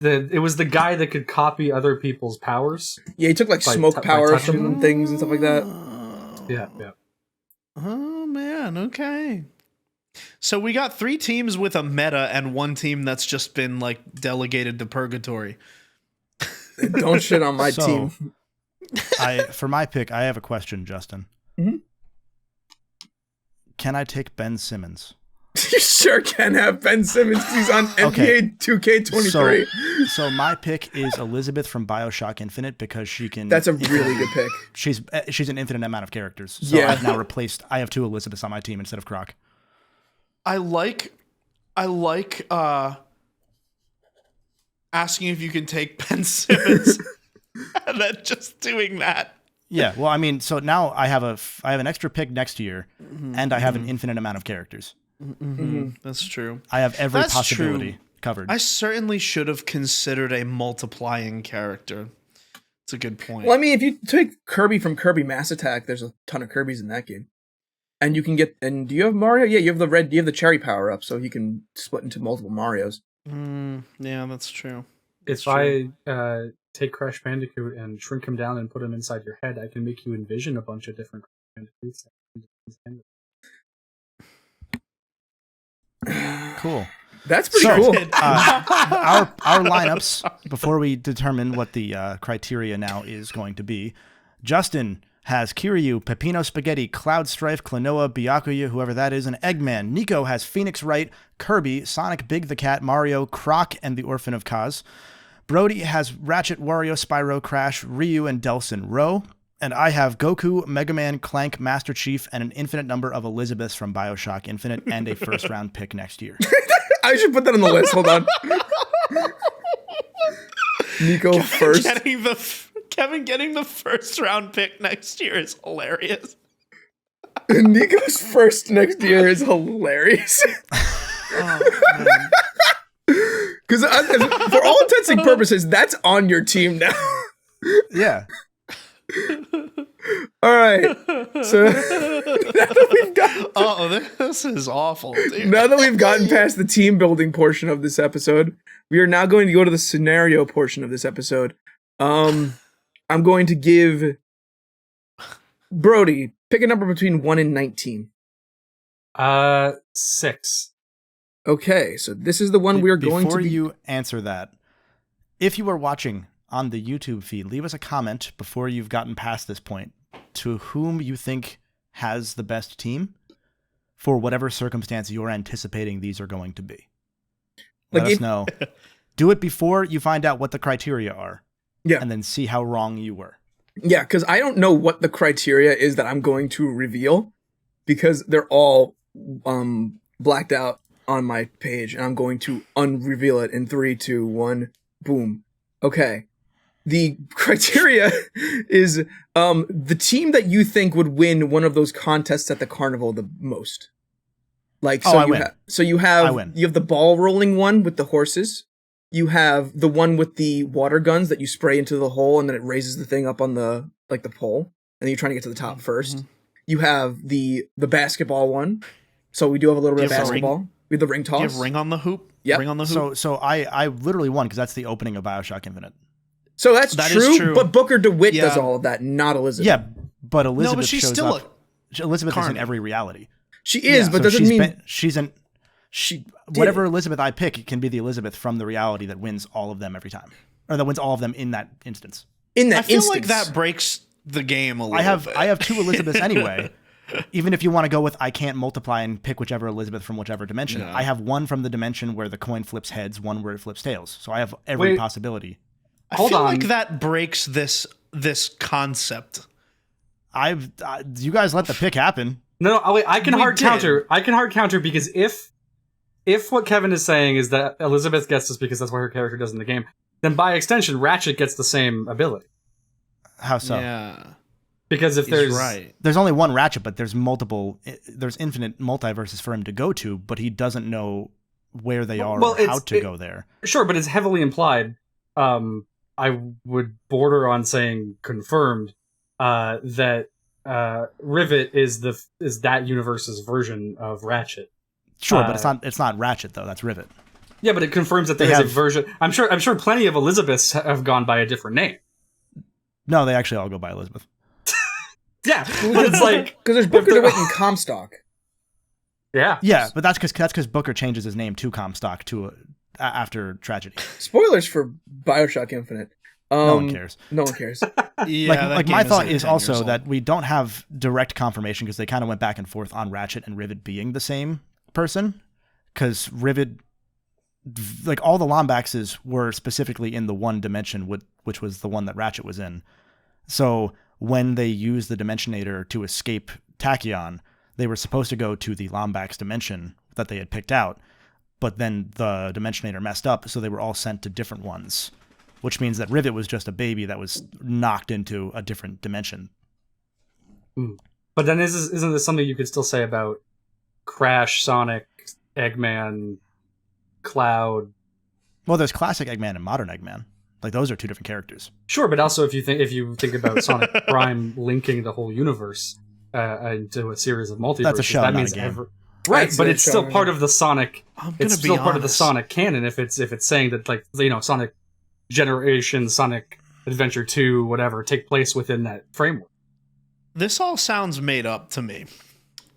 B: the guy that could copy other people's powers.
A: Yeah, he took like smoke powers and things and stuff like that.
B: Yeah.
D: Oh man, okay. So we got 3 teams with a meta and 1 team that's just been like delegated to purgatory.
A: Don't shit on my team.
C: For my pick, I have a question, Justin.
A: Mm-hmm.
C: Can I take Ben Simmons?
A: You sure can have Ben Simmons. He's on NBA 2K23.
C: So my pick is Elizabeth from Bioshock Infinite because she can.
A: That's a really good pick.
C: She's an infinite amount of characters. So
A: Yeah.
C: I've now replaced. I have 2 Elizabeths on my team instead of Croc.
D: I like asking if you can take Ben Simmons and then just doing that.
C: Yeah, well, I mean, so now I have an extra pick next year, and I have an infinite amount of characters.
D: Mm-hmm. That's true.
C: I have every
D: That's
C: possibility covered.
D: I certainly should have considered a multiplying character. It's a good point.
A: Well, I mean, if you take Kirby from Kirby Mass Attack, there's a ton of Kirbys in that game. And you can get... And do you have Mario? Yeah, you have the cherry power-up, so he can split into multiple Marios.
D: Yeah, that's true.
B: If I take Crash Bandicoot and shrink him down and put him inside your head, I can make you envision a bunch of different Crash Bandicoots.
C: Cool.
A: That's pretty cool.
C: Our lineups, before we determine what the criteria now is going to be, Justin has Kiryu, Pepino Spaghetti, Cloud Strife, Klonoa, Byakuya, whoever that is, and Eggman. Nico has Phoenix Wright, Kirby, Sonic, Big the Cat, Mario, Croc, and the Orphan of Kaz. Brody has Ratchet, Wario, Spyro, Crash, Ryu, and Delsin. Rowe. And I have Goku, Mega Man, Clank, Master Chief, and an infinite number of Elizabeths from Bioshock Infinite, and a first-round pick next year.
A: I should put that on the list. Hold on. Nico first.
D: Kevin getting the first round pick next year is hilarious.
A: Nico's first next year is hilarious.
D: Oh, man.
A: Because for all intents and purposes, that's on your team now.
C: Yeah.
A: All right. So now that we've gotten
D: this is awful, dude.
A: Now that we've gotten past the team building portion of this episode, we are now going to go to the scenario portion of this episode. I'm going to give Brody, pick a number between 1 and 19.
B: 6.
A: Okay, so this is the one we are going to
C: Before
A: be...
C: you answer that, if you are watching on the YouTube feed, leave us a comment before you've gotten past this point to whom you think has the best team for whatever circumstance you're anticipating these are going to be. Let us know. Do it before you find out what the criteria are.
A: Yeah.
C: And then see how wrong you were.
A: Yeah, because I don't know what the criteria is that I'm going to reveal because they're all blacked out on my page, and I'm going to unreveal it in 3, 2, 1, boom. Okay. The criteria is the team that you think would win one of those contests at the carnival the most. Like, so
C: I win.
A: You have the ball rolling one with the horses. You have the one with the water guns that you spray into the hole and then it raises the thing up on the pole, and you're trying to get to the top first. You have the basketball one. So we do have a little bit of basketball. We have the ring toss.
D: Do you have ring on the hoop?
A: Yeah.
D: Ring on the hoop.
C: So I literally won because that's the opening of Bioshock Infinite.
A: So that is true, but Booker DeWitt does
D: Yeah.
A: all of that, not Elizabeth.
C: Yeah, but Elizabeth
D: she's
C: shows
D: still
C: up. Elizabeth is in every reality.
A: She is, but
C: So
A: doesn't mean
C: whatever Elizabeth I pick, it can be the Elizabeth from the reality that wins all of them every time, or that wins all of them in that instance.
A: in that
D: I feel
A: instance.
D: like that breaks the game a little bit.
C: I have 2 Elizabeths anyway. Even if you want to go with I can't multiply and pick whichever Elizabeth from whichever dimension, I have one from the dimension where the coin flips heads, one where it flips tails. So I have every possibility.
D: I feel like that breaks this concept.
C: You guys let the pick happen.
B: No, I can hard counter. I can hard counter because if what Kevin is saying is that Elizabeth gets this because that's what her character does in the game, then by extension, Ratchet gets the same ability.
C: How so?
D: Yeah.
B: Because if
C: there's only one Ratchet, but there's infinite multiverses for him to go to, but he doesn't know where they are or how to go there.
B: Sure, but it's heavily implied. I would border on saying confirmed that Rivet is that universe's version of Ratchet.
C: Sure, but it's not Ratchet though. That's Rivet.
B: Yeah, but it confirms that there is a version. I'm sure plenty of Elizabeths have gone by a different name.
C: No, they actually all go by Elizabeth.
B: Yeah, but it's like
A: because there's Booker DeWitt and Comstock.
C: Yeah, but that's because Booker changes his name to Comstock after Tragedy.
A: Spoilers for Bioshock Infinite.
C: No one cares.
A: No one cares.
C: Yeah, my thought is also that we don't have direct confirmation because they kind of went back and forth on Ratchet and Rivet being the same person. Because Rivet, like all the Lombaxes were specifically in the one dimension, which was the one that Ratchet was in. So when they used the Dimensionator to escape Tachyon, they were supposed to go to the Lombax dimension that they had picked out, but then the Dimensionator messed up, so they were all sent to different ones, which means that Rivet was just a baby that was knocked into a different dimension.
B: But then isn't this something you could still say about Crash, Sonic, Eggman, Cloud,
C: Well, there's classic Eggman and modern Eggman. Like those are two different characters.
B: Sure, but also if you think about Sonic Prime linking the whole universe into a series of multiverses,
C: That's a show,
B: that
C: not
B: means
C: a game.
B: Right, but it's still part of the Sonic. It's still part of the Sonic canon. If it's saying that, like, you know, Sonic Generation, Sonic Adventure 2, whatever, take place within that framework.
D: This all sounds made up to me.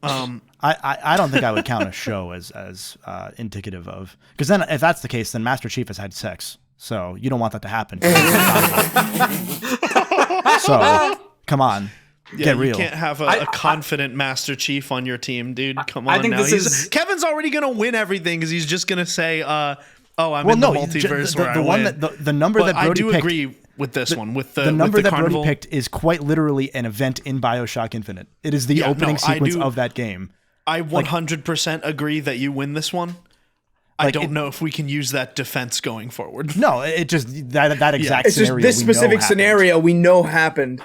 C: I don't think I would count a show as indicative of, because then if that's the case, then Master Chief has had sex, so you don't want that to happen. So come on, get real.
D: You can't have a confident Master Chief on your team, dude. Come on,
B: I think
D: now.
B: Kevin's
D: already gonna win everything because he's just gonna say, "Oh, I'm in the multiverse where I win."
C: The number that Brody picked,
D: I do agree with this one. With the
C: number that
D: carnival.
C: Brody picked is quite literally an event in Bioshock Infinite. It is the opening sequence of that game.
D: I 100% agree that you win this one. I don't know if we can use that defense going forward.
C: No, it just that exact
A: it's
C: scenario.
A: Just this specific scenario we know happened.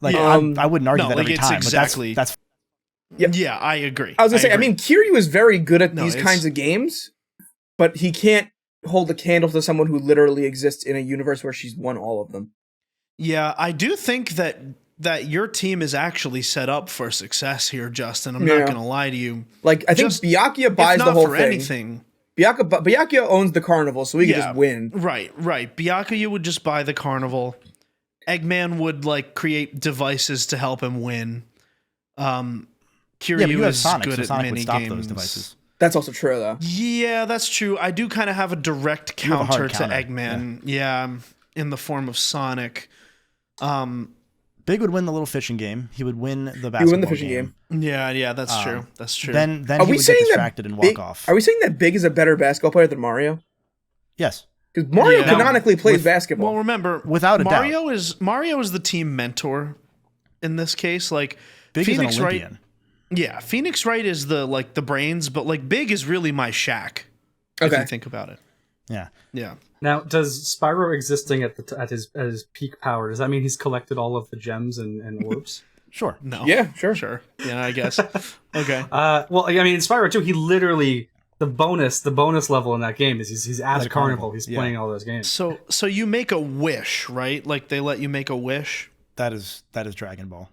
C: Like I wouldn't argue that every
D: it's
C: time.
D: Exactly.
C: But that's
D: yeah, I agree.
A: I was gonna say, I mean, Kiryu is very good at these
D: it's-
A: kinds of games, but he can't hold a candle to someone who literally exists in a universe where she's won all of them.
D: Yeah, I do think that your team is actually set up for success here, Justin. I'm not gonna lie to you.
A: Like, I think Byakuya buys the whole thing.
D: Anything.
A: Byakuya owns the carnival, so he could just win.
D: Right. Byakuya would just buy the carnival. Eggman would like create devices to help him win. Kiryu is
C: Sonic,
D: good
C: so
D: at
C: Sonic
D: mini
C: would stop
D: games.
C: those devices.
A: That's also true, though.
D: Yeah, that's true. I do kind of have a direct
C: You have a
D: counter
C: hard
D: to
C: counter,
D: Eggman. Yeah, in the form of Sonic.
C: Big would win the little fishing game. He would win the basketball
A: He would win the fishing game.
D: Yeah, that's true. That's true.
C: Then
A: Are
C: he
A: we
C: would get
A: saying
C: distracted and walk off.
A: Are we saying that Big is a better basketball player than Mario?
C: Yes.
A: Because Mario
D: Yeah.
A: canonically plays basketball.
D: Well, remember,
C: Without a
D: Mario is the team mentor in this case. Like
C: Big
D: Phoenix
C: is an
D: Wright.
C: Olympian.
D: Yeah, Phoenix Wright is the brains, but like Big is really my Shaq. If you think about it.
C: Yeah.
D: Yeah.
B: Now, does Spyro existing at his peak power, does that mean he's collected all of the gems and orbs?
C: Sure.
D: No.
A: Yeah, sure.
D: Yeah, I guess. Okay.
B: Well, I mean, in Spyro 2, he literally the bonus level in that game is he's at a carnival. He's playing all those games.
D: So you make a wish, right? Like they let you make a wish.
C: That is Dragon Ball.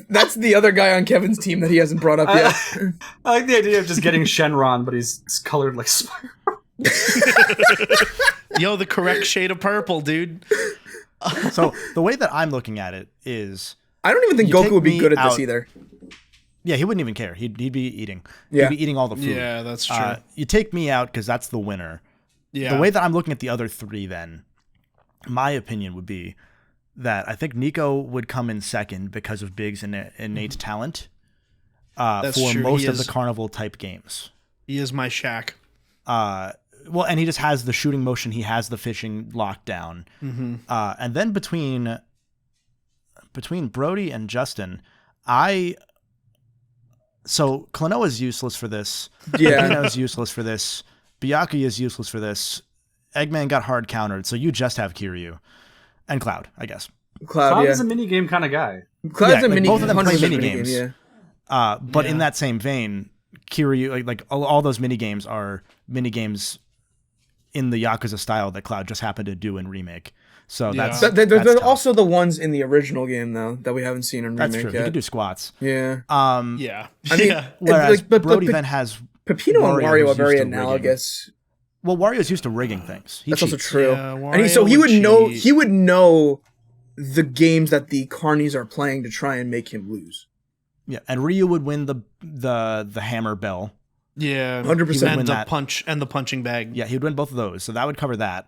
A: That's the other guy on Kevin's team that he hasn't brought up yet.
B: I like the idea of just getting Shenron, but he's colored like Spyro.
D: Yo, the correct shade of purple, dude.
C: So the way that I'm looking at it is,
A: I don't even think
C: You
A: Goku
C: take
A: would be
C: me
A: good at this
C: out-
A: either.
C: yeah, he wouldn't even care. He'd be eating.
A: Yeah.
C: He'd be eating all the food.
D: Yeah, that's true.
C: You take me out because that's the winner.
D: Yeah.
C: The way that I'm looking at the other three, then, my opinion would be that I think Nico would come in second because of Big's innate talent
D: That's
C: for
D: true.
C: most
D: He
C: of the
D: is-
C: carnival type games.
D: He is my Shaq.
C: Well, and he just has the shooting motion. He has the fishing locked down.
D: Mm-hmm.
C: And then between Brody and Justin, so Klonoa is useless for this.
A: Yeah.
C: Pepino is useless for this. Byakuya is useless for this. Eggman got hard countered, so you just have Kiryu and Cloud, I guess.
A: Cloud,
B: is a minigame kind of guy.
A: Cloud's
C: Yeah,
A: a
C: like,
A: mini.
C: both of them play
A: 100%
C: minigames.
A: Yeah.
C: But in that same vein, Kiryu, like all those minigames are minigames in the Yakuza style that Cloud just happened to do in Remake. So that's
A: They're
C: tough.
A: also the ones in the original game though that we haven't seen in
C: That's
A: remake
C: true. He
A: yet.
C: can do squats.
A: Yeah.
D: Yeah.
A: I mean,
D: yeah.
C: Whereas
A: but
C: Brody then has
A: Pepino and
C: Wario
A: Wario
C: who's
A: are very
C: used to
A: analogous.
C: well, Wario's used to rigging things. He
A: That's also
C: cheats.
A: true.
D: Yeah,
A: And he
D: Wario
A: would know
D: cheat.
A: he would know the games that the carnies are playing to try and make him lose.
C: Yeah, and Ryu would win the hammer bell.
D: Yeah.
A: 100%.
D: And
C: win
D: the
C: that.
D: punch and the punching bag.
C: Yeah, he would win both of those. So that would cover that.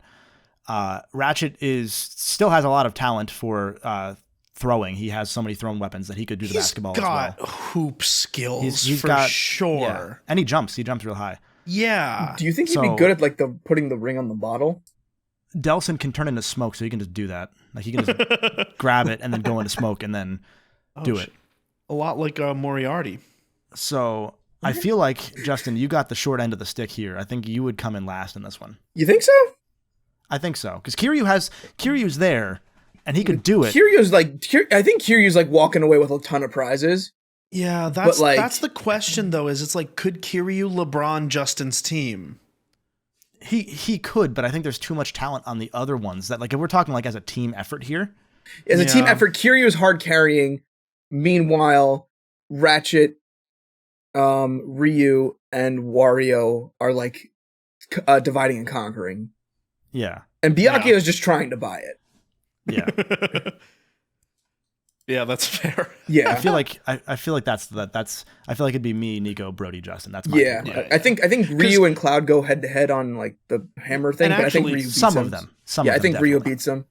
C: Ratchet still has a lot of talent for throwing. He has so many thrown weapons that he could do the
D: He's
C: basketball
D: got
C: as well.
D: hoop skills
C: He's
D: for
C: got
D: sure.
C: Yeah. And he jumps real high.
D: Yeah.
A: Do you think he'd be
C: So-
A: good at like putting the ring on the bottle?
C: Delsin can turn into smoke, so he can just do that. Like he can just grab it and then go into smoke and then do it.
D: A lot like Moriarty.
C: So I feel like, Justin, you got the short end of the stick here. I think you would come in last in this one.
A: You think so?
C: I think so. Because Kiryu's there, and he could do it.
A: I think Kiryu's like walking away with a ton of prizes.
D: Yeah, that's
A: like-
D: the question though. Is it's like could Kiryu LeBron Justin's team?
C: He could, but I think there's too much talent on the other ones that, like, if we're talking like as a team effort here.
A: As a team effort, Kiryu is hard carrying. Meanwhile, Ratchet, Ryu, and Wario are like dividing and conquering.
C: Yeah.
A: And Byakuya is just trying to buy it.
C: Yeah.
D: Yeah, that's fair.
A: Yeah.
C: I feel like I feel like that's I feel like it'd be me, Nico, Brody, Justin. That's my pick.
D: Yeah.
A: I think Ryu and Cloud go head to head on like the hammer thing,
D: And
A: but I think
D: actually,
A: Ryu beats
C: some
A: him.
C: of them.
A: I think Ryu
C: definitely.
A: beats him.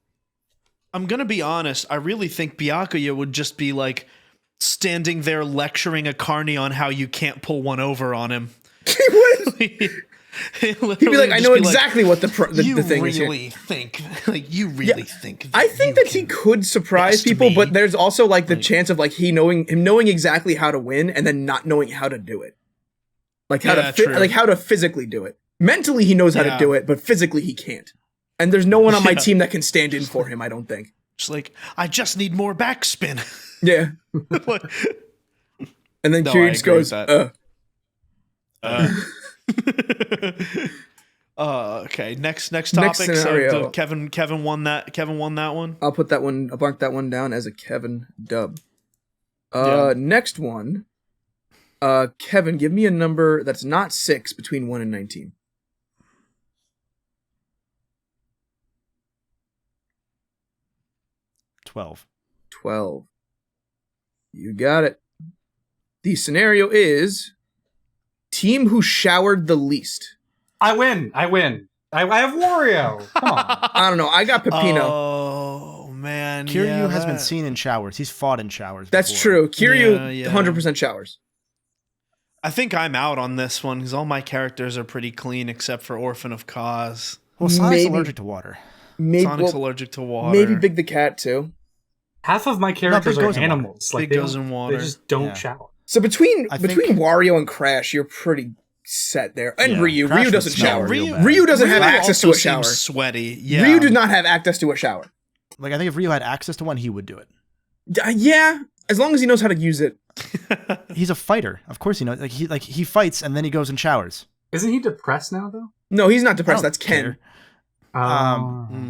D: I'm gonna be honest. I really think Byakuya would just be like standing there lecturing a carny on how you can't pull one over on him.
A: He would. He'd be like, I know exactly what the thing is here.
D: Think think.
A: I think that he could surprise people, but there's also like the chance of like him knowing exactly how to win and then not knowing how to do it. Like how to physically do it. Mentally he knows how to do it, but physically he can't. And there's no one on my team that can stand in for him, I don't think.
D: Just like, I just need more backspin.
A: Yeah. And then Kiryu just goes,
D: okay. Next topic.
A: scenario.
D: So Kevin won that. Kevin won that one.
A: I'll mark that one down as a Kevin dub. Next one. Kevin, give me a number that's not 6 between 1 and 19.
C: 12.
A: 12. You got it. The scenario is team who showered the least.
B: I win. I have Wario. Come on.
A: I don't know. I got Pepino.
D: Oh man,
C: Kiryu has been seen in showers. He's fought in showers.
A: That's
C: before.
A: true. Kiryu, 100% showers.
D: I think I'm out on this one because all my characters are pretty clean except for Orphan of Cause.
C: Well, Sonic's
A: Maybe.
C: allergic to water.
D: Sonic's allergic to water.
A: Maybe Big the Cat too.
B: Half of my characters
C: Big
B: are
C: goes in
B: animals.
D: Big
B: Like
D: goes in water.
B: They just don't shower.
A: So between
C: I think-
A: Wario and Crash, you're pretty set there. And
C: Yeah,
A: Ryu.
C: Crash
A: Ryu
C: would
A: doesn't
C: smell
A: shower.
C: real bad.
A: Ryu doesn't have
D: Ryu
A: access to
D: also
A: a shower.
D: seems sweaty. Yeah.
A: Ryu does not have access to a shower.
C: Like, I think if Ryu had access to one, he would do it.
A: Yeah, as long as he knows how to use it.
C: He's a fighter. Of course he knows. He fights and then he goes and showers.
B: Isn't he depressed now though?
A: No, he's not depressed.
C: I don't
A: That's Ken.
C: care.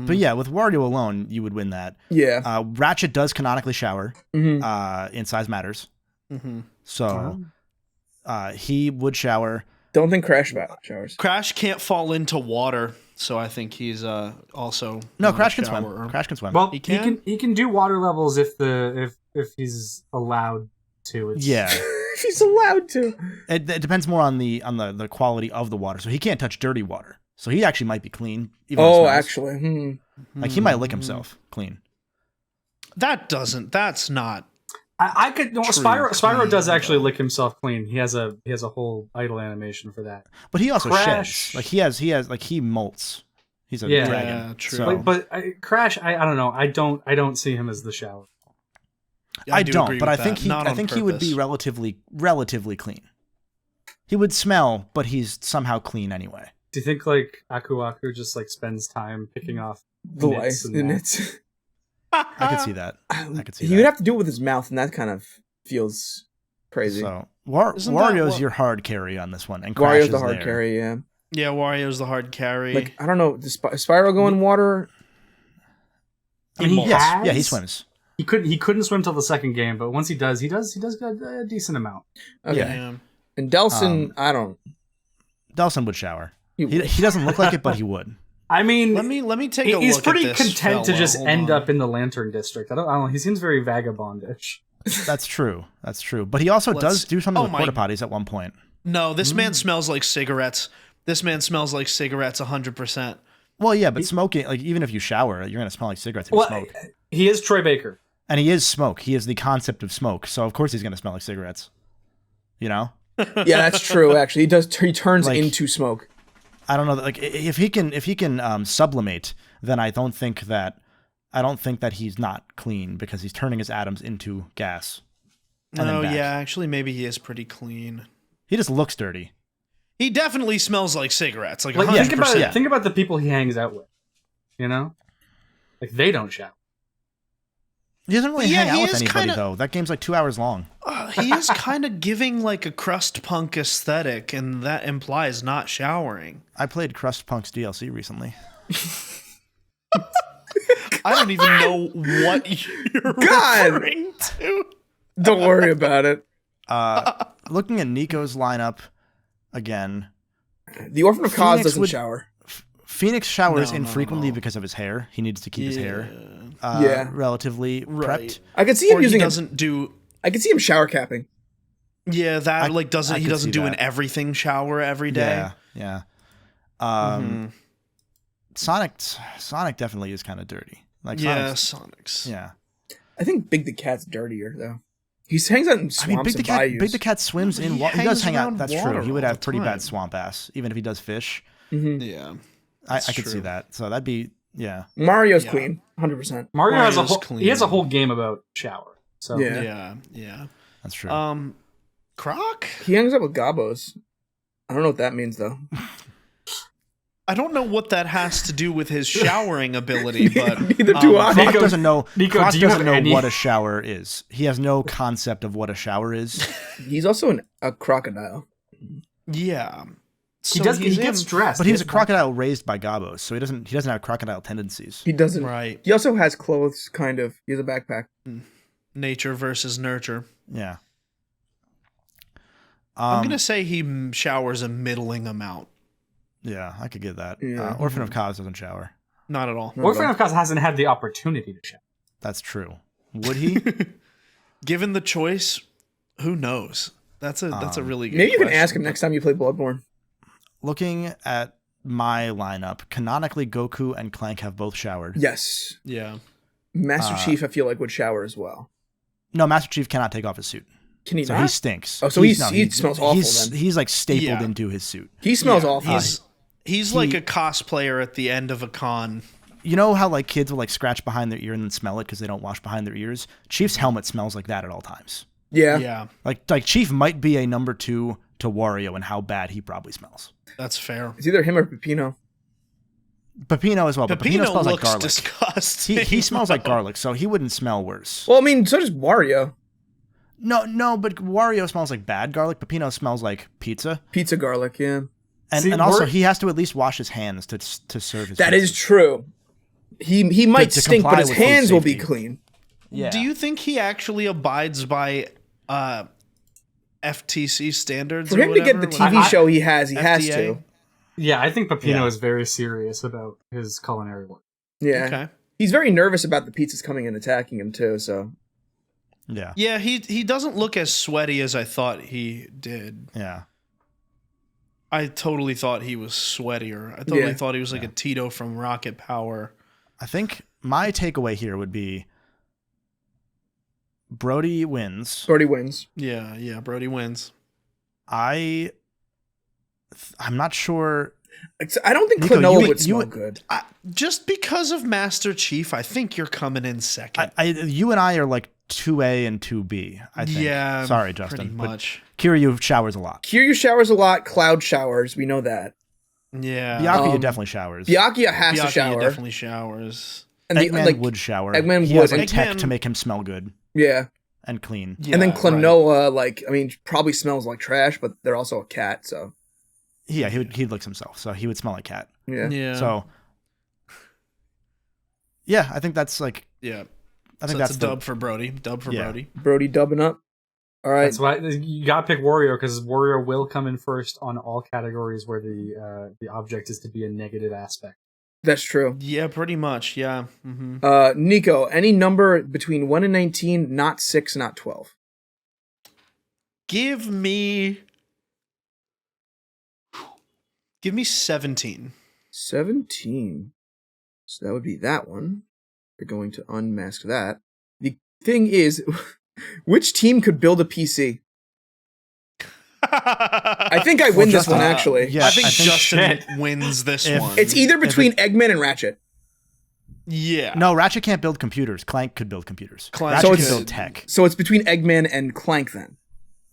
C: But yeah, with Wario alone, you would win that.
A: Yeah.
C: Ratchet does canonically shower in Size Matters.
D: Mm-hmm.
C: So he would shower.
A: Don't think Crash showers.
D: Crash can't fall into water, so I think he's also
C: No,
D: not a
C: Crash can swim.
D: showerer.
C: Crash can swim.
B: Well,
D: He
B: he can do water levels if he's allowed to.
C: Yeah.
A: He's allowed to.
C: It depends more on the quality of the water. So he can't touch dirty water. So he actually might be clean. Even though it
A: Oh,
C: smells.
A: actually.
C: Like he might lick himself clean.
D: That's not.
B: I could. No,
D: True
B: Spyro
D: clean,
B: does actually
D: though.
B: lick himself clean. He has a whole idle animation for that.
C: But he also
B: Crash.
C: sheds. Like he has like he molts. He's a
B: Yeah.
C: dragon.
D: Yeah, true.
C: So,
B: But Crash, I don't know. I don't see him as the shower.
C: I
D: do
C: don't,
D: agree
C: but I
D: with
C: think
D: that. Not
C: I
D: on
C: think he would be
D: purpose.
C: relatively clean. He would smell, but he's somehow clean anyway.
B: Do you think like Aku just like spends time picking off
A: The
B: nits
A: lice.
B: and
A: The
B: that?
A: nits.
C: I could see that. I could see
A: He
C: that.
A: would have to do it with his mouth, and that kind of feels crazy.
C: So
D: Isn't that
C: Wario's
D: what-
C: your hard carry on this one, and Crash
A: Wario's
C: is
A: the hard
C: there.
A: carry, yeah.
D: Yeah, Wario's the hard carry.
A: Like, I don't know, does Spyro go in water?
B: I mean, he
C: Yes,
B: has.
C: yeah, he swims.
B: He couldn't swim till the second game, but once he does a decent amount.
A: Okay.
D: Yeah.
A: And Delsin, I don't.
C: Delsin would shower.
A: He would.
C: He doesn't look like it, but he would.
B: I mean,
D: Let me take a
B: he's
D: look
B: pretty
D: at this
B: content to
D: fella.
B: just
D: Hold
B: end
D: on.
B: up in the Lantern District. I don't know. He seems very vagabondish.
C: That's true. That's true. But he also does do something with porta potties at one point.
D: No, this man smells like cigarettes. This man smells like cigarettes 100%.
C: Well, yeah, but smoking, like even if you shower, you're gonna smell like cigarettes if you
B: Well,
C: smoke.
B: he is Troy Baker.
C: And he is smoke. He is the concept of smoke. So of course he's gonna smell like cigarettes. You know?
A: Yeah, that's true, actually. He turns
C: Like-
A: into smoke.
C: I don't know. Like if he can sublimate, then I don't think that he's not clean because he's turning his atoms into gas. And
D: No,
C: then back.
D: yeah, actually, maybe he is pretty clean.
C: He just looks dirty.
D: He definitely smells like cigarettes, like
B: Like
D: 100%.
B: think about it.
C: yeah.
B: Think about the people he hangs out with. You know, like they don't shower.
C: He doesn't really
D: Yeah,
C: hang out
D: he
C: with
D: is
C: anybody
D: kinda-
C: though. That game's like 2 hours long.
D: He is kind of giving like a crust punk aesthetic, and that implies not showering.
C: I played Crust Punk's DLC recently.
D: I don't even know what you're referring to.
A: Don't worry about it.
C: Looking at Nico's lineup again,
A: The Orphan of Cause
C: Phoenix
A: doesn't
C: would-
A: shower.
C: Phoenix showers
D: No,
C: infrequently
D: no.
C: because of his hair. He needs to keep his hair
A: Yeah.
C: relatively
D: Right.
C: prepped.
A: I could see him
D: Or he
A: using.
D: doesn't do.
A: I could see him shower capping.
D: Yeah, that
C: I
D: like doesn't he
C: could
D: doesn't
C: see
D: do an
C: that.
D: everything shower every day.
C: Yeah.
D: Mhm.
C: Sonic definitely is kind of dirty. Like
D: Yeah,
C: Sonic's,
D: Sonics.
C: yeah.
A: I think Big the Cat's dirtier though. He hangs out in swamps
C: I mean,
A: and bayous.
C: Big the Cat swims in
D: He
C: water. He does
D: hangs
C: hang out.
D: around
C: That's
D: water
C: true. He would
D: all
C: have
D: the
C: pretty
D: time.
C: bad swamp ass, even if he does fish.
A: Mhm.
D: Yeah.
C: I
D: That's
C: could see
D: true.
C: that. So that'd be yeah.
A: Mario's
D: Yeah.
A: clean, 100%.
B: Mario has a
D: Mario's
B: whole. He has a
D: clean.
B: whole game about shower. So
A: Yeah.
D: Yeah.
C: That's true.
D: Croc?
A: He hangs out with gobos. I don't know what that means though.
D: I don't know what that has to do with his showering ability, but
A: Neither do I.
C: Croc
B: Nico-
C: doesn't know.
B: Nico,
C: Croc
B: do you
C: doesn't
B: have
C: know
B: any-
C: what a shower is. He has no concept of what a shower is.
A: He's also a crocodile.
D: yeah.
B: he
D: So
B: does. He
D: he's
B: gets
D: in-
B: dressed.
C: But
B: He
C: he's a
B: has-
C: crocodile raised by gobos, so he doesn't have crocodile tendencies.
A: He doesn't.
D: Right.
A: He also has clothes, kind of. He has a backpack.
D: Nature versus nurture.
C: Yeah.
D: I'm going to say he showers a middling amount.
C: Yeah, I could get that.
A: Yeah.
C: Orphan of Cause doesn't shower.
D: Not at all.
B: Orphan of Cause hasn't had the opportunity to shower.
C: That's true. Would he?
D: Given the choice, who knows? That's a really good
A: Maybe you can
D: question.
A: ask him next time you play Bloodborne.
C: Looking at my lineup, canonically Goku and Clank have both showered.
A: Yes.
D: Yeah.
A: Master Chief, I feel like, would shower as well.
C: No, Master Chief cannot take off his suit.
A: Can he
C: So
A: not?
C: he stinks.
A: Oh, so he smells awful
C: He's,
A: then.
C: he's like stapled
D: Yeah.
C: into his suit.
A: He smells
D: Yeah,
A: awful.
D: He's like a cosplayer at the end of a con.
C: You know how like kids will like scratch behind their ear and then smell it because they don't wash behind their ears? Chief's helmet smells like that at all times.
A: Yeah.
D: Yeah,
C: Like Chief might be a number 2 to Wario in how bad he probably smells.
D: that's fair.
A: It's either him or Pepino.
C: Pepino as well, but Pepino smells like
D: looks
C: garlic.
D: disgusting.
C: He smells like garlic, so he wouldn't smell worse.
A: Well, I mean, so does Wario.
C: No, but Wario smells like bad garlic. Pepino smells like pizza,
A: Pizza garlic, yeah.
C: and
B: See,
C: and also
B: we're-
C: he has to at least wash his hands to serve his.
A: That
C: pizza.
A: is true. He might
C: to
A: stink, but
C: comply
A: his
C: with food
A: hands will be
C: safety.
A: clean.
C: Yeah.
D: Do you think he actually abides by FTC standards?
A: For
D: or
A: him to get
D: whatever?
A: the TV show he has
D: FDA?
A: to.
B: Yeah, I think Pepino
C: Yeah.
B: is very serious about his culinary work.
A: Yeah.
D: Okay.
A: He's very nervous about the pizzas coming and attacking him too, so.
C: Yeah.
D: Yeah, he doesn't look as sweaty as I thought he did.
C: Yeah.
D: I totally thought he was sweatier. I totally
A: Yeah.
D: thought he was like a Tito from Rocket Power.
C: I think my takeaway here would be Brody wins.
A: Brody wins.
D: Yeah, Brody wins.
C: I'm not sure.
A: I don't think
C: Nico,
A: Klonoa
C: you-
A: would
C: you
A: smell
C: would-
A: good.
D: Just because of Master Chief, I think you're coming in second.
C: You and I are like 2A and 2B, I think.
D: Yeah,
C: Sorry,
D: pretty
C: Justin.
D: much.
C: But Kiryu showers a lot.
A: Kiryu showers a lot. Cloud showers. We know that.
D: Yeah,
C: Byakuya definitely showers.
A: Byakuya has to
D: Byakuya
A: shower.
D: definitely showers.
A: And
C: Eggman would shower.
A: Eggman
C: he has
A: would.
C: like tech
D: Eggman-
C: to make him smell good
A: Yeah.
C: and clean.
D: Yeah,
A: And then
D: right.
A: Klonoa, probably smells like trash, but they're also a cat, so.
C: Yeah, he'd licks himself, so he would smell like cat.
A: Yeah.
D: Yeah.
C: So, yeah, I think that's like.
D: yeah.
C: I think
D: So
C: that's
D: a
C: the
D: dub for Brody. Dub for
C: Yeah.
D: Brody.
A: Brody dubbing up. All right.
B: That's why you gotta pick Wario, because Wario will come in first on all categories where the object is to be a negative aspect.
A: That's true.
D: Yeah, pretty much. Yeah. hmm
A: Nico, any number between 1 and 19, not 6, not 12.
D: Give me 17.
A: 17. So that would be that one. We're going to unmask that. The thing is, which team could build a PC? I think I win this
C: Justin,
A: one, actually.
C: yeah,
D: I think Justin
B: Shit.
D: wins this
C: If-
D: one.
A: It's either between Eggman and Ratchet.
D: yeah.
C: No, Ratchet can't build computers. Clank could build computers.
D: Clank
C: Ratchet
A: So
C: can
A: it's-
C: build tech.
A: So it's between Eggman and Clank then.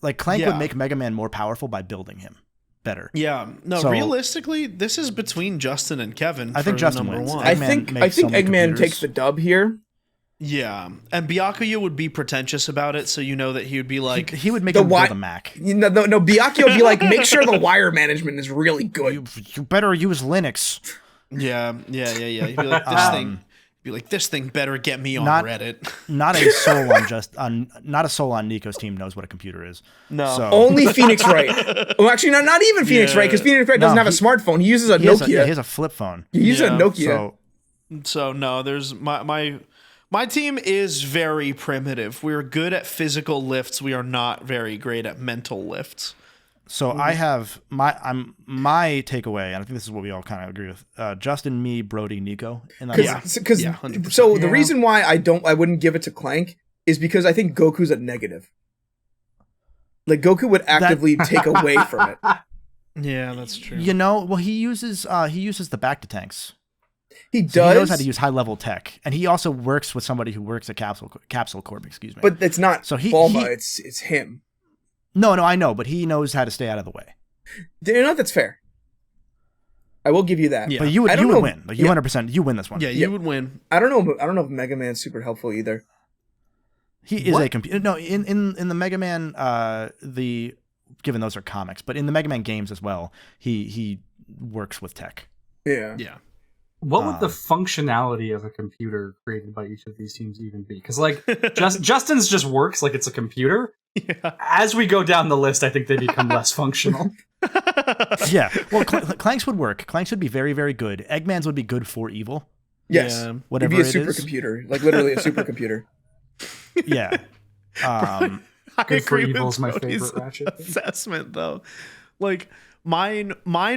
C: Like Clank
D: Yeah.
C: would make Mega Man more powerful by building him better.
D: Yeah. No,
C: So-
D: realistically, this is between Justin and Kevin.
C: I think
D: for
C: Justin
D: number
C: wins.
D: one.
A: I
C: Eggman
A: think
C: makes so many
A: Eggman
C: computers.
A: takes the dub here.
D: Yeah, and Byakuya would be pretentious about it, so you know that he would be like,
C: He would make him build a Mac.
A: No, Byakuya would be like, make sure the wire management is really good.
C: You better use Linux.
D: yeah. He'd be like, this thing. Be like, this thing better get me on Reddit.
C: Not a soul on Nico's team knows what a computer is.
D: No,
C: So,
A: Only Phoenix Wright. Well, actually, not even Phoenix Wright, because Phoenix Wright doesn't have a smartphone. He uses a Nokia.
C: He has a flip phone.
A: He uses a Nokia.
D: So no, there's my team is very primitive. We're good at physical lifts. We are not very great at mental lifts.
C: So I have my takeaway, and I think this is what we all kind of agree with. Justin, me, Brody, Nico.
A: So the reason why I wouldn't give it to Clank is because I think Goku's a negative. Like Goku would actively take away from it.
D: Yeah, that's true.
C: Well, he uses the back to tanks.
A: He does.
C: So he knows how to use high level tech, and he also works with somebody who works at Capsule Corp. Excuse me.
A: But it's not Bulma. It's him.
C: No, I know, but he knows how to stay out of the way.
A: That's fair. I will give you that.
C: Yeah. But you would win. Like 100%, you win this one.
D: Yeah, you would win.
A: I don't know if Mega Man's super helpful either.
C: He is a computer. No, in the Mega Man, given those are comics, but in the Mega Man games as well, he works with tech.
A: Yeah.
D: Yeah.
B: What would the functionality of a computer created by each of these teams even be? Because Justin's just works like it's a computer.
D: Yeah.
B: As we go down the list, I think they become less functional.
C: Yeah. Well, Clank's would work. Clank's would be very, very good. Eggman's would be good for evil.
A: Yes.
D: Yeah.
C: Whatever
A: It'd be a
C: it is.
A: supercomputer. Like literally a supercomputer.
C: Yeah.
D: I
B: Good for
D: agree
B: evil
D: with
B: is my
D: Brody's
B: favorite Ratchet.
D: assessment, though. Like mine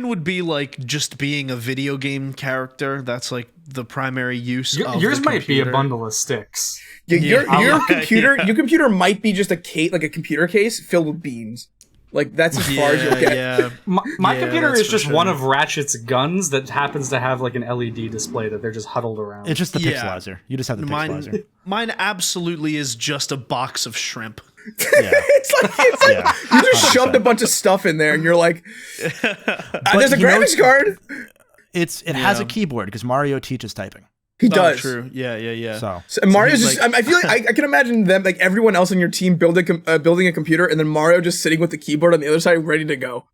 D: would be like just being a video game character. That's like the primary use.
B: Yours might be a bundle of sticks.
A: Your computer might be just a case, like a computer case filled with beans. Like that's as far as you'll get.
D: Yeah.
B: My computer is just one of Ratchet's guns that happens to have like an LED display that they're just huddled around.
C: It's just the pixelizer. You just have the pixelizer.
D: Mine absolutely is just a box of shrimp.
C: Yeah.
A: it's like you just shoved a bunch of stuff in there, and you're like, "There's a graphics card."
C: It has a keyboard because Mario teaches typing.
A: He does.
D: True. Yeah.
C: So
A: And Mario's just. I feel like I can imagine them, like everyone else on your team, building a computer, and then Mario just sitting with the keyboard on the other side, ready to go.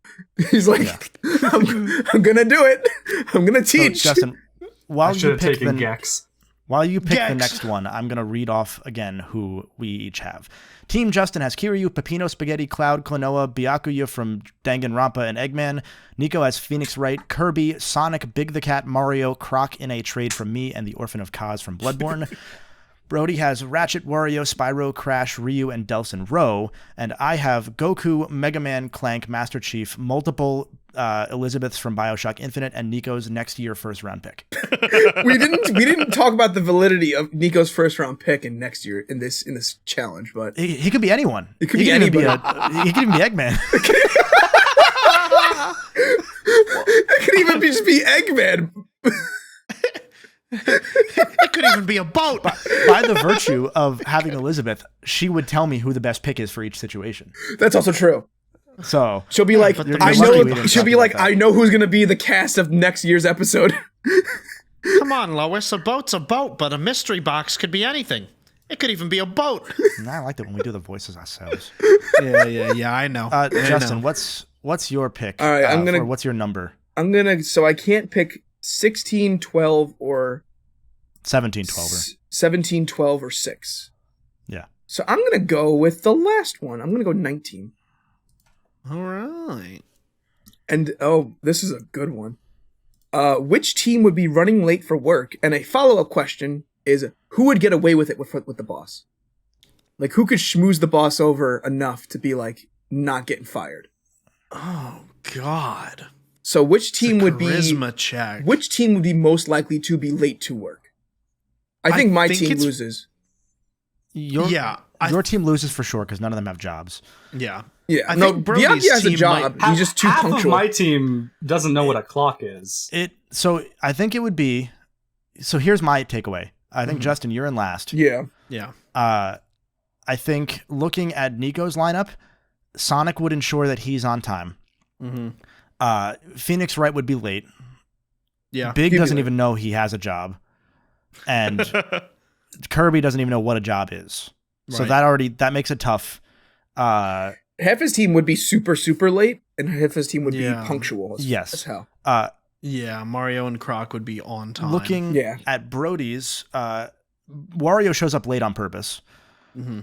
A: He's like, I'm gonna do it. I'm gonna teach.
C: So, Justin, while you pick
B: Gex.
C: While you pick the next one, I'm going to read off again who we each have. Team Justin has Kiryu, Pepino, Spaghetti, Cloud, Klonoa, Byakuya from Danganronpa and Eggman. Nico has Phoenix Wright, Kirby, Sonic, Big the Cat, Mario, Croc in a trade from me, and the Orphan of Kaz from Bloodborne. Brody has Ratchet, Wario, Spyro, Crash, Ryu, and Delsin Rowe. And I have Goku, Mega Man, Clank, Master Chief, multiple Elizabeths from Bioshock Infinite, and Nico's next year first round pick.
A: we didn't talk about the validity of Nico's first round pick in next year in this challenge, but
C: he could be anyone.
A: It could be anybody.
C: He could even be Eggman.
A: It could even just be Eggman.
D: It could even be a boat.
C: By the virtue of having Elizabeth, she would tell me who the best pick is for each situation.
A: That's also true.
C: So
A: she'll be like, I know who's gonna be the cast of next year's episode.
D: Come on, Lois, a boat's a boat, but a mystery box could be anything. It could even be a boat.
C: I like it when we do the voices ourselves.
D: Yeah, I know.
C: Justin, what's your pick?
A: All right,
C: what's your number?
A: So I can't pick 16, 12, or
C: 17, 12,
A: 17, 12, or 6.
C: Yeah.
A: So I'm gonna go with the last one. I'm gonna go 19.
D: All right.
A: And this is a good one. Which team would be running late for work? And a follow-up question is, who would get away with it with the boss? Like, who could schmooze the boss over enough to be like not getting fired?
D: Oh God.
A: So which team would be
D: charisma check?
A: Which team would be most likely to be late to work? I think my team loses.
C: Your team loses for sure because none of them have jobs.
D: Yeah.
A: Yeah, I think Byakuya has a job. He's just too punctual.
B: Half of my team doesn't know what a clock is.
C: So I think it would be. So here's my takeaway. I think Justin, you're in last.
A: Yeah.
C: I think looking at Nico's lineup, Sonic would ensure that he's on time.
D: Mm-hmm.
C: Phoenix Wright would be late.
D: Yeah.
C: Big doesn't even know he has a job, and Kirby doesn't even know what a job is. So
D: Right.
C: that makes it tough.
A: Half his team would be super, super late, and half his team would be
D: Yeah.
A: punctual
C: Yes.
A: as hell.
D: Yeah, Mario and Croc would be on time.
C: Looking
A: Yeah.
C: at Brody's, Wario shows up late on purpose.
D: Hmm.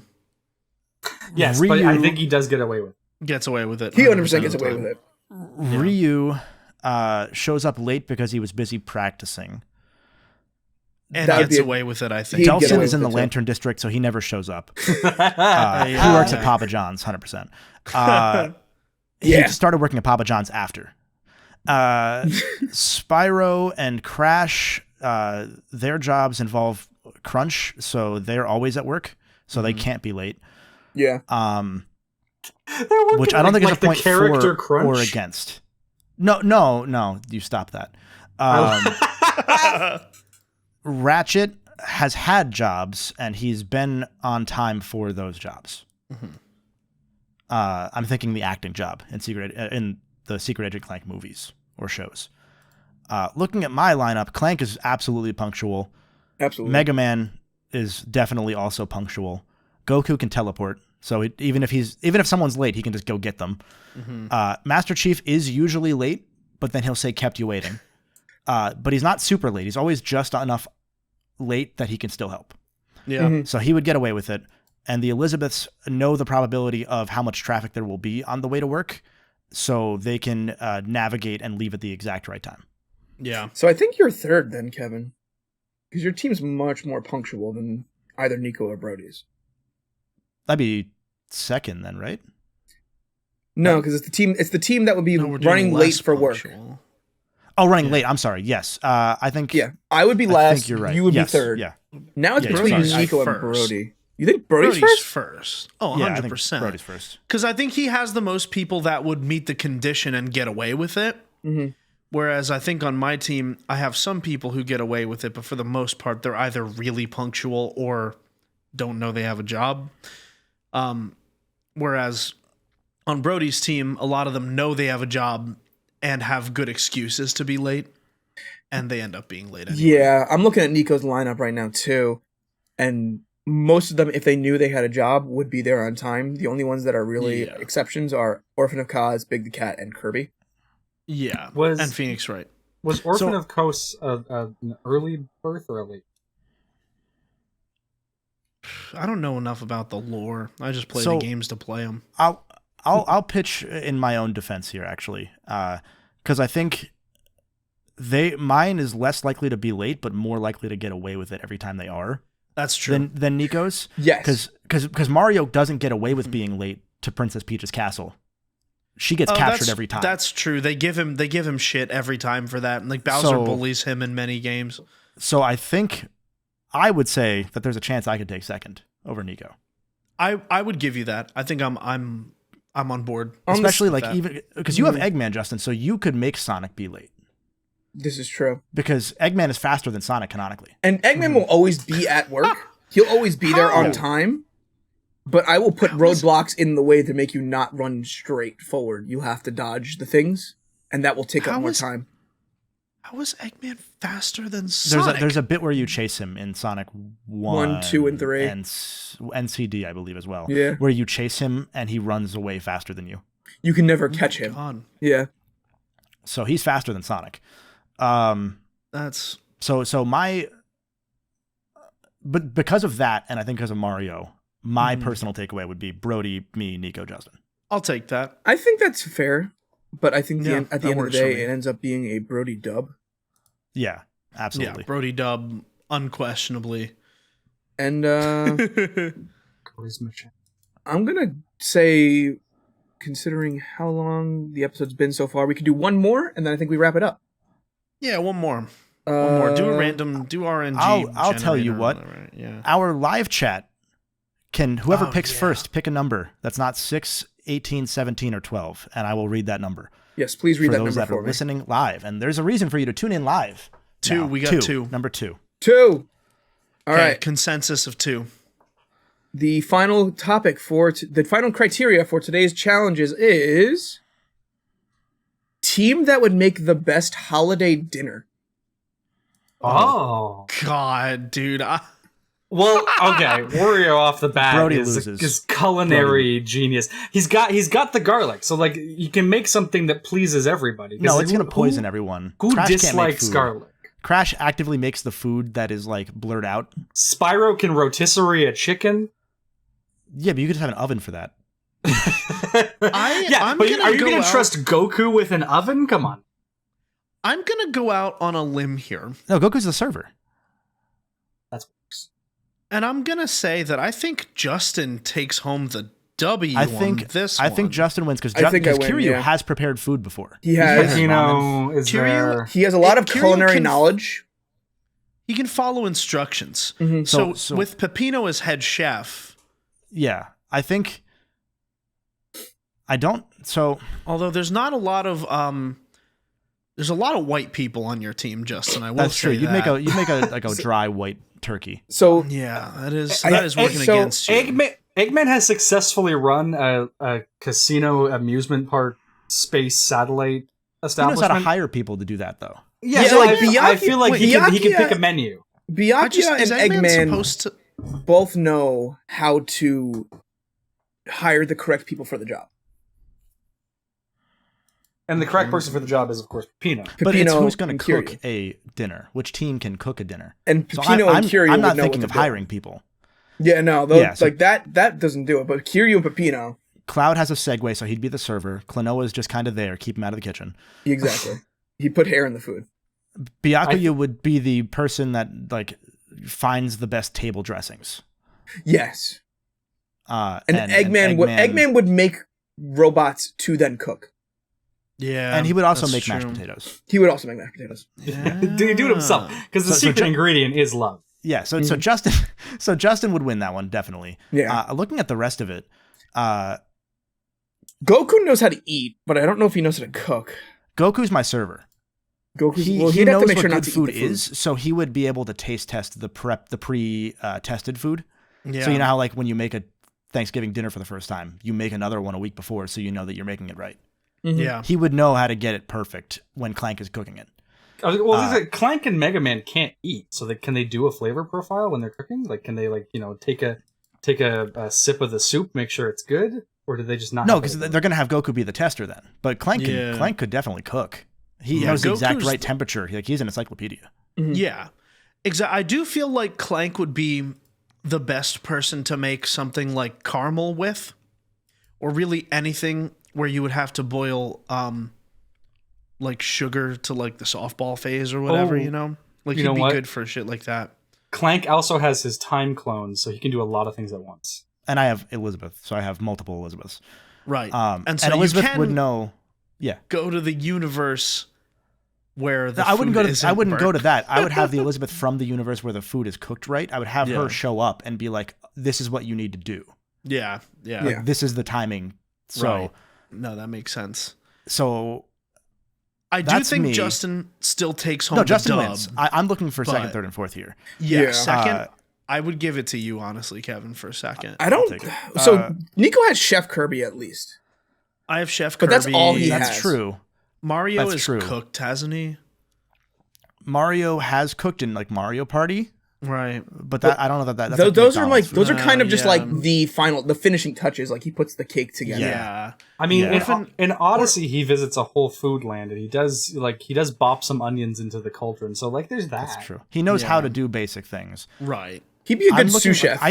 B: Yes, but I think he does get away with it.
D: Gets away with it.
A: He 100%
D: 100%
A: gets
D: of the
A: away
D: time.
A: with it.
C: Ryu shows up late because he was busy practicing.
D: And
A: That would
D: gets
A: be a-
D: away with it, I think.
A: He'd get
C: Delsin
A: away
C: is in
A: with
C: the
A: it, too.
C: Lantern District, so he never shows up.
D: Yeah.
C: He works at Papa John's, 100%. He
A: Yeah.
C: started working at Papa John's after. Spyro and Crash, their jobs involve crunch, so they're always at work, so they can't be late.
A: Yeah.
C: Which I don't think is a
B: the
C: point
B: character
C: for
B: crunch?
C: or against. No, you stop that. Ratchet has had jobs, and he's been on time for those jobs. I'm thinking the acting job in the Secret Agent Clank movies or shows. Looking at my lineup, Clank is absolutely punctual.
A: Absolutely.
C: Mega Man is definitely also punctual. Goku can teleport, so even if someone's late, he can just go get them. Master Chief is usually late, but then he'll say kept you waiting. But he's not super late. He's always just enough late that he can still help.
D: Yeah.
C: So he would get away with it. And the Elizabeths know the probability of how much traffic there will be on the way to work, so they can navigate and leave at the exact right time.
D: Yeah.
A: So I think you're third then, Kevin. Because your team's much more punctual than either Nico or Brody's.
C: That'd be second then, right?
A: No, because it's the team that would be
D: No, we're doing
A: running late
D: less
A: for work.
D: punctual.
C: Oh, running late. I'm sorry. Yes. I think.
A: Yeah. I would be
C: I
A: last.
C: think you're right.
A: You would
C: Yes,
A: be third.
C: Yeah.
A: Now it's
C: Yeah,
A: between
C: Brody's
A: Nico and
D: first.
A: Brody. You think Brody's first?
D: Oh,
C: Yeah, I think
D: 100%.
C: Brody's first.
D: Because I think he has the most people that would meet the condition and get away with it.
A: Mm-hmm.
D: Whereas I think on my team, I have some people who get away with it, but for the most part, they're either really punctual or don't know they have a job. Whereas on Brody's team, a lot of them know they have a job and have good excuses to be late, and they end up being late anyway.
A: Yeah, I'm looking at Nico's lineup right now too, and most of them, if they knew they had a job, would be there on time. The only ones that are really
D: Yeah.
A: exceptions are Orphan of Kaz, Big the Cat, and Kirby.
D: Yeah,
B: Was-
D: and Phoenix Wright.
B: Was Orphan
C: So-
B: of Kos an early birth or a late?
D: I don't know enough about the lore. I just play
C: So-
D: the games to play them.
C: I'll pitch in my own defense here, actually, because I think mine is less likely to be late, but more likely to get away with it every time they are
D: That's true.
C: than Nico's.
A: Yes.
C: Because Mario doesn't get away with being late to Princess Peach's castle. She gets captured every time.
D: That's true. They give him shit every time for that. And like Bowser
C: So-
D: bullies him in many games.
C: So I think I would say that there's a chance I could take second over Nico.
D: I would give you that. I think I'm on board.
C: Especially
D: with
C: like
D: that.
C: even because you have Eggman, Justin, so you could make Sonic be late
A: This is true.
C: because Eggman is faster than Sonic canonically.
A: And Eggman will always be at work. He'll always be there on time. But I will put roadblocks in the way to make you not run straight forward. You have to dodge the things, and that will take up
D: How
A: more
D: is-
A: time.
D: How is Eggman faster than Sonic?
C: There's a bit where you chase him in Sonic
A: 1, 2, and 3.
C: and NCD, I believe, as well.
A: Yeah.
C: Where you chase him and he runs away faster than you.
A: You can never catch him.
D: God,
A: Yeah.
C: So he's faster than Sonic.
D: that's
C: So my, but because of that, and I think because of Mario, my personal takeaway would be Brody, me, Nico, Justin.
D: I'll take that.
A: I think that's fair. But I think
D: Yeah,
A: at the
D: that
A: end of the
D: works for
A: day,
D: me.
A: it ends up being a Brody dub.
C: Yeah, absolutely.
D: Yeah, Brody Dub, unquestionably.
A: And
B: Charisma check.
A: I'm going to say, considering how long the episode's been so far, we could do one more, and then I think we wrap it up.
D: Yeah, one more. One more. Do a random. Do RNG.
C: I'll tell you
D: generator or
C: what.
D: whatever. Yeah.
C: Our live chat can, whoever
D: Oh,
C: picks
D: yeah.
C: first, pick a number that's not 6, 18, 17, or 12, and I will read that number.
A: Yes, please read
C: for
A: that
C: those
A: number
C: that are
A: for me.
C: listening live. And there's a reason for you to tune in live.
D: Two,
C: now.
D: we got two.
C: Number 2.
A: 2. All
D: Okay,
A: right.
D: consensus of 2.
A: The final topic for the final criteria for today's challenges is team that would make the best holiday dinner.
B: Oh.
D: God, dude.
B: Well, okay, Wario off the bat
C: Brody
B: is
C: loses.
B: culinary genius. He's got the garlic, so like you can make something that pleases everybody.
C: No, it's going to poison everyone.
B: Who
C: Crash can't make
B: dislikes
C: food.
B: garlic?
C: Crash actively makes the food that is like blurred out.
B: Spyro can rotisserie a chicken.
C: Yeah, but you could just have an oven for that.
D: I'm
B: but
D: gonna
B: are you
D: go
B: going to
D: out-
B: trust Goku with an oven? Come on.
D: I'm going to go out on a limb here.
C: No, Goku's the server.
B: That's worse.
D: And I'm going to say that I think Justin takes home the W
C: I
D: on
C: think
D: this
C: I
D: one.
C: think Justin wins because
A: I think I win,
C: Kiryu
A: yeah.
C: has prepared food before.
A: He has.
B: Pepino is
D: Kiryu-
B: there.
A: He has a lot of
D: Kiryu
A: culinary
D: can-
A: knowledge.
D: He can follow instructions.
A: Mhm.
D: So with Pepino as head chef,
C: Yeah, I think. I don't. So
D: although there's not a lot of there's a lot of white people on your team, Justin. I will
C: that's
D: say
C: true. You'd
D: that.
C: make a like a dry white turkey.
A: So
D: Yeah, that is
A: I-
D: working
A: so
D: against you.
B: Eggman has successfully run a casino amusement park space satellite
C: He knows
B: establishment.
C: how to hire people to do that, though.
B: Yeah,
A: Yeah,
B: so
A: like
B: I feel like he can
A: Byakuya-
B: pick a menu.
A: Byakuya
D: is
A: and
D: Eggman
A: Eggman
D: supposed to?
A: both know how to hire the correct people for the job.
B: And the correct person for the job is, of course, Pepino.
C: But it's
A: Pepino
C: who's going
A: and
C: to cook
A: Kiryu.
C: a dinner? Which team can cook a dinner?
A: And
C: So
A: Pepino and Kiryu
C: I'm
A: would
C: not
A: know
C: thinking
A: what
C: of
A: to do.
C: hiring people.
A: Yeah, no,
C: Yeah, so-
A: like that doesn't do it. But Kiryu and Pepino,
C: Cloud has a segue, so he'd be the server. Klonoa is just kind of there, keep him out of the kitchen.
A: exactly. He put hair in the food.
C: Byakuya would be the person that like finds the best table dressings.
A: Yes,
C: And
A: Eggman would make robots to then cook.
D: Yeah,
C: and he would also
D: that's
C: make mashed
D: true.
C: Potatoes.
A: He would also make mashed potatoes.
D: Yeah.
B: Do it himself because the
C: So
B: secret
C: Ju-
B: ingredient is love.
C: Yeah, so Justin would win that one definitely.
A: Yeah.
C: Looking at the rest of it,
A: Goku knows how to eat, but I don't know if he knows how to cook.
C: Goku's my server.
A: Goku,
C: He
A: he'd have
C: knows
A: to make
C: what
A: sure not
C: good
A: to
C: food
A: eat the food.
C: is, so he would be able to taste test the pre-tested food.
D: Yeah.
C: So you know how like when you make a Thanksgiving dinner for the first time, you make another one a week before, so you know that you're making it right.
A: Mhm.
D: Yeah.
C: He would know how to get it perfect when Clank is cooking it.
B: Well, Clank and Mega Man can't eat, so can they do a flavor profile when they're cooking? Like, can they take a sip of the soup, make sure it's good, or do they just not?
C: No,
B: have
C: because
B: it?
C: they're going to have Goku be the tester then. But Clank
D: Yeah.
C: could definitely cook. He
D: Yeah,
C: knows the exact
D: Goku's-
C: right temperature. Like he's an encyclopedia.
D: Yeah. Exactly. I do feel like Clank would be the best person to make something like caramel with, or really anything where you would have to boil like sugar to like the softball phase or whatever,
B: Oh,
D: you know? Like
B: you
D: he'd
B: know
D: be
B: what?
D: good for shit like that.
B: Clank also has his time clones, so he can do a lot of things at once.
C: And I have Elizabeth, so I have multiple Elizabeths.
D: Right.
C: And
D: so
C: Elizabeth
D: you can
C: would know. Yeah,
D: go to the universe where the
C: I wouldn't
D: food
C: go to.
D: isn't
C: I wouldn't go to
D: burnt.
C: that. I would have the Elizabeth from the universe where the food is cooked right. I would have
D: Yeah.
C: her show up and be like, "This is what you need to do.
D: Yeah. Yeah.
A: Yeah.
C: This is the timing." So,
D: Right. No, that makes sense.
C: so
D: I do
C: That's
D: think
C: me.
D: Justin still takes home
C: no,
D: the
C: Justin
D: dub.
C: wins. I'm looking for second,
D: but-
C: third, and fourth here.
D: Yeah,
A: Yeah.
D: second. I would give it to you, honestly, Kevin, for a second.
A: I don't.
C: take it.
A: So Nico has Chef Kirby at least.
D: I have Chef Kirby.
A: But that's all he
C: That's
A: has.
C: true.
D: Mario
C: That's
D: is
C: true.
D: cooked, hasn't he?
C: Mario has cooked in like Mario Party,
D: Right.
C: but that I don't know that that's
A: Those,
C: like
A: those are like
C: McDonald's
A: those are
C: food.
A: kind of just
D: Yeah.
A: like the finishing touches. Like he puts the cake together.
D: Yeah.
B: I mean,
C: Yeah.
B: in Odyssey, he visits a whole food land, and he does bop some onions into the cauldron. So like, there's that.
C: That's true. He knows how
D: Yeah.
C: to do basic things.
D: Right.
A: He'd be a good
C: I'm looking
A: sous chef.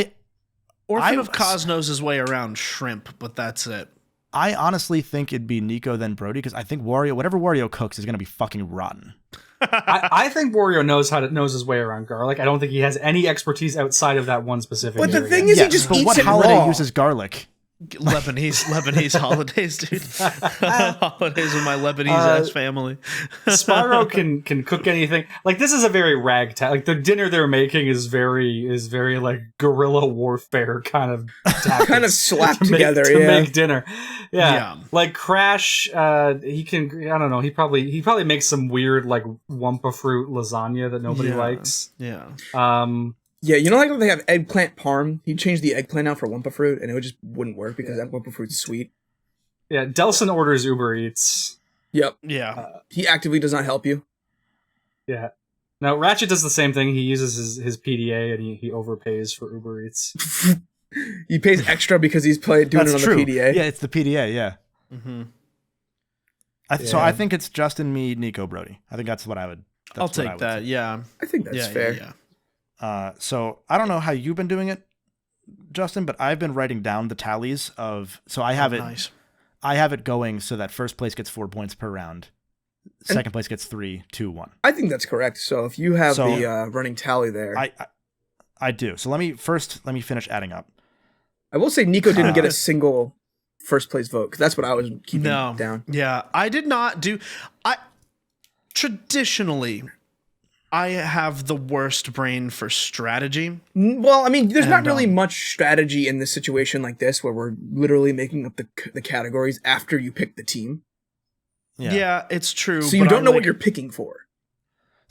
D: Orphan
C: I-
D: of Kaz knows his way around shrimp, but that's it.
C: I honestly think it'd be Nico then Brody because I think whatever Wario cooks is gonna be fucking rotten.
B: I think Wario knows his way around garlic. I don't think he has any expertise outside of that one specific.
A: But the
B: area.
A: thing is, he just
C: but
A: eats
C: what
A: it
C: holiday
A: raw.
C: uses garlic?
D: Lebanese holidays, dude. Holidays with my Lebanese ass family.
B: Spyro can cook anything. Like, this is a very ragtag. Like, the dinner they're making is very like guerrilla warfare kind of tactics
A: Kind of slapped
B: to
A: together,
B: to
A: yeah.
B: make dinner. Yeah.
D: Yeah.
B: Like Crash, he can. I don't know. He probably makes some weird like Wumpa fruit lasagna that nobody
D: Yeah.
B: likes.
D: Yeah.
A: Yeah, you know, like when they have eggplant parm. He'd change the eggplant out for Wumpa fruit, and it just wouldn't work because that Wumpa fruit's sweet.
B: Yeah. Delsin orders Uber Eats.
A: Yep,
D: Yeah.
A: he actively does not help you.
B: Yeah. No, Ratchet does the same thing. He uses his PDA and he overpays for Uber Eats.
A: He pays extra because he's doing it on the PDA.
C: Yeah, it's the PDA. Yeah.
D: Mm-hmm.
C: So I think it's Justin, me, Nico, Brody. I think that's what I would.
D: I'll take that. Yeah.
A: I think that's fair.
D: Yeah.
C: So I don't know how you've been doing it, Justin, but I've been writing down the tallies of. So I have it.
D: Nice.
C: I have it going so that first place gets 4 points per round. Second place gets 3, 2, 1.
A: I think that's correct. So if you have the running tally there,
C: I do. So let me finish adding up.
A: I will say Nico didn't get a single first place vote because that's what I was keeping down.
D: Yeah, I did not do. Traditionally, I have the worst brain for strategy.
A: Well, I mean, there's not really much strategy in this situation like this where we're literally making up the categories after you pick the team.
D: Yeah, it's true.
A: So you don't know what you're picking for.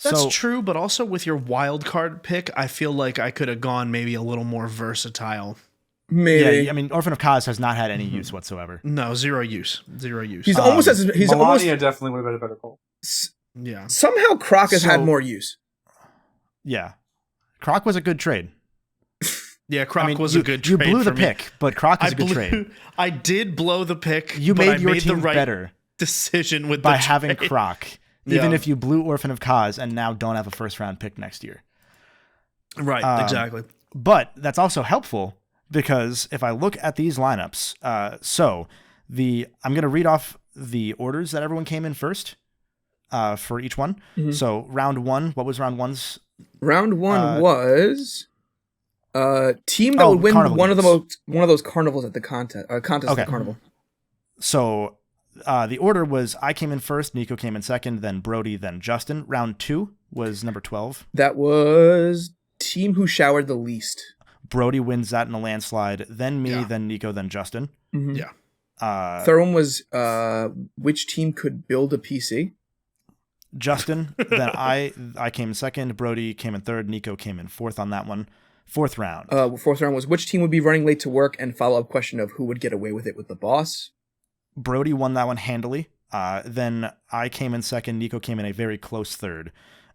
D: That's true, but also with your wild card pick, I feel like I could have gone maybe a little more versatile.
A: Maybe.
C: Yeah, I mean, Orphan of Kaz has not had any use whatsoever.
D: No, zero use.
A: He's almost
B: definitely would have been a better call.
D: Yeah.
A: Somehow Croc has had more use.
C: Yeah. Croc was a good trade.
D: Yeah, Croc was a good trade.
C: You blew the pick, but Croc was a good trade.
D: I did blow the pick.
C: You made your team
D: the right
C: better
D: decision with
C: by
D: the
C: having
D: trade.
C: Croc, even if you blew Orphan of Kaz and now don't have a first round pick next year.
D: Right, exactly.
C: But that's also helpful because if I look at these lineups, I'm going to read off the orders that everyone came in first for each one. Mm-hmm. So round one, what was round one's?
A: Round one was team that would win one of those carnivals at the contest at the carnival. So
C: the order was I came in first, Nico came in second, then Brody, then Justin. Round two was number 12.
A: That was team who showered the least.
C: Brody wins that in a landslide. Then me, then Nico, then Justin.
A: Mm-hmm.
D: Yeah.
A: Third one was which team could build a PC.
C: Justin. Then I came in second. Brody came in third. Nico came in fourth on that one. Fourth round.
A: Fourth round was which team would be running late to work, and follow-up question of who would get away with it with the boss.
C: Brody won that one handily. Then I came in second. Nico came in a very close third,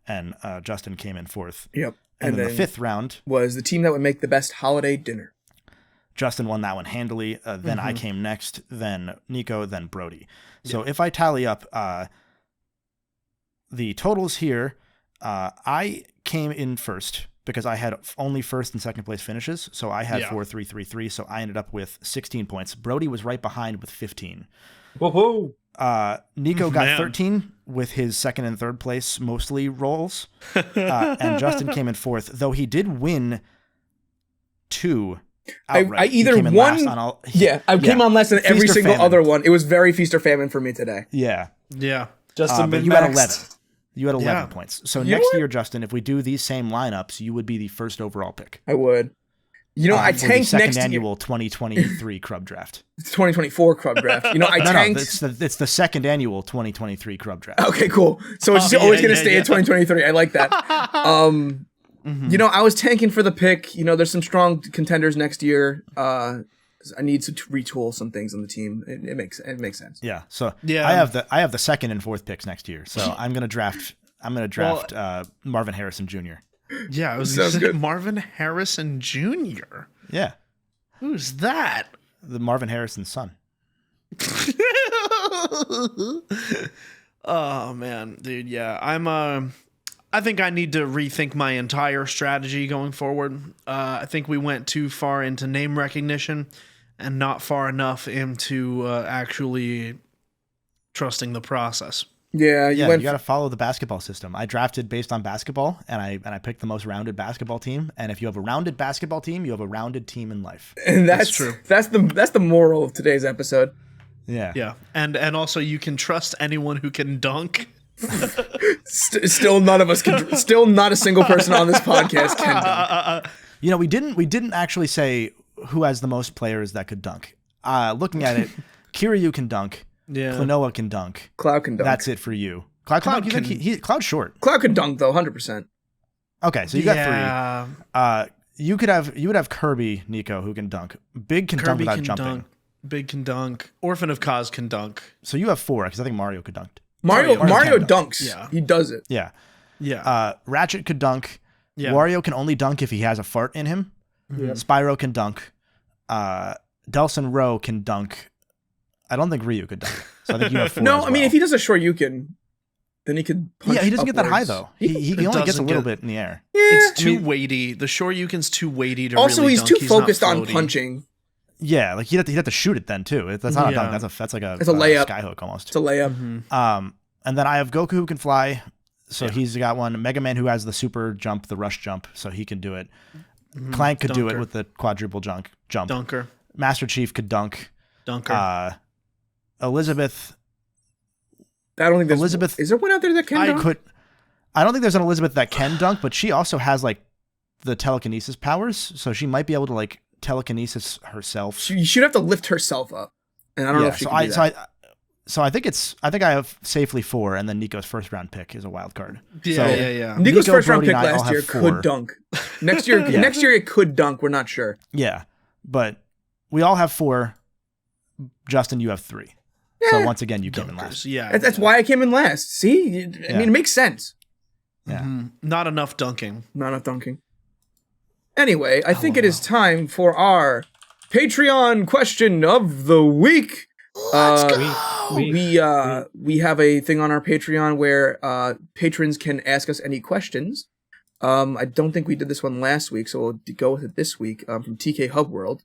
C: and Justin came in fourth.
A: Yep.
C: And then the fifth round
A: was the team that would make the best holiday dinner.
C: Justin won that one handily. Then I came next. Then Nico. Then Brody. So if I tally up the totals here, I came in first because I had only first and second place finishes. So I had 4, 3, 3, 3. So I ended up with 16 points. Brody was right behind with 15.
B: Whoa.
C: Nico got 13 with his second and third place mostly rolls. And Justin came in fourth, though he did win 2 outright.
A: I either won. I came on less than every single other one. It was very feast or famine for me today.
C: Yeah.
B: Justin,
C: but you had 11. You had 11 points. So next year, Justin, if we do these same lineups, you would be the first overall pick.
A: I would. I tanked next
C: second annual 2023 Crub Draft.
A: It's 2024 Crub Draft. I tanked.
C: No, it's the second annual 2023 Crub Draft.
A: Okay, cool. So it's always going to stay at 2023. I like that. I was tanking for the pick. There's some strong contenders next year. I need to retool some things on the team. It makes sense.
C: Yeah. So I have the second and fourth picks next year. So I'm gonna draft Marvin Harrison Jr.
D: Yeah, it was Marvin Harrison Jr.
C: Yeah.
D: Who's that?
C: The Marvin Harrison's son.
D: Oh man, dude. Yeah, I think I need to rethink my entire strategy going forward. I think we went too far into name recognition and not far enough into actually trusting the process.
A: Yeah,
C: you got to follow the basketball system. I drafted based on basketball, and I picked the most rounded basketball team. And if you have a rounded basketball team, you have a rounded team in life.
A: And that's true. That's the moral of today's episode.
C: Yeah,
D: yeah, and also you can trust anyone who can dunk.
A: Still, none of us can. Still, not a single person on this podcast can dunk.
C: We didn't actually say who has the most players that could dunk. Looking at it, Kiryu can dunk.
D: Yeah,
C: Klonoa can dunk.
A: Cloud can dunk.
C: That's it for you. Cloud can dunk. Cloud's short.
A: Cloud can dunk though, 100%.
C: Okay, so you got 3. You would have Kirby, Nico, who can dunk. Big can dunk without jumping.
D: Dunk. Big can dunk. Orphan of Kaz can dunk.
C: So you have 4 because I think Mario could dunk.
A: Mario dunks. Yeah, he does it.
C: Yeah. Ratchet could dunk.
D: Yeah.
C: Wario can only dunk if he has a fart in him.
A: Yeah.
C: Spyro can dunk. Delsin Rowe can dunk. I don't think Ryu could dunk. So I think you have 4
A: No,
C: as
A: I mean,
C: well.
A: if he does a Shoryuken, then he could punch
C: he doesn't get that high,
A: upwards.
C: though. He only gets a
D: doesn't
C: little
D: get-
C: bit in the air.
A: Yeah,
D: It's
A: I
D: too
A: mean,
D: weighty. The Shoryuken's too weighty to
A: also,
D: really
A: he's
D: dunk.
A: too
D: not
A: focused on
D: floaty.
A: punching.
C: Yeah, like he'd have to shoot it then, too. That's not a
D: Yeah.
C: dunk. That's like a
A: It's a layup.
C: skyhook almost.
A: It's a layup.
C: And then I have Goku who can fly. So
D: Yeah.
C: he's got one. Mega Man who has the super jump, the rush jump, so he can do it. Clank could do it
D: Dunker.
C: with the quadruple jump.
D: Dunker.
C: Master Chief could dunk.
D: Dunker.
C: Elizabeth
A: I don't think there's
C: Elizabeth-
A: Is there one out there that can
D: I
A: dunk?
C: I don't think there's an Elizabeth that can dunk, but she also has like the telekinesis powers, so she might be able to like telekinesis herself.
A: She should have to lift herself up, and I don't know if she can do that.
C: So I think I have safely 4, and then Nico's first round pick is a wild card.
D: Yeah,
C: So-
D: yeah.
A: Nico's
C: Nico,
A: first round
C: Brody,
A: pick
C: and I all
A: last year
C: have 4.
A: could dunk. Next year,
C: Yeah.
A: next year it could dunk. We're not sure.
C: Yeah, but we all have 4. Justin, you have 3. So
A: Yeah.
C: once again, you came in
D: Dunkers.
C: last.
D: Yeah.
A: That's why I came in last. See, I mean, it makes sense.
C: Yeah.
D: Not enough dunking.
A: Not enough dunking. Anyway, I think it is time for our Patreon question of the week.
D: Let's go.
A: We have a thing on our Patreon where patrons can ask us any questions. I don't think we did this one last week, so we'll go with it this week from TK Hub World.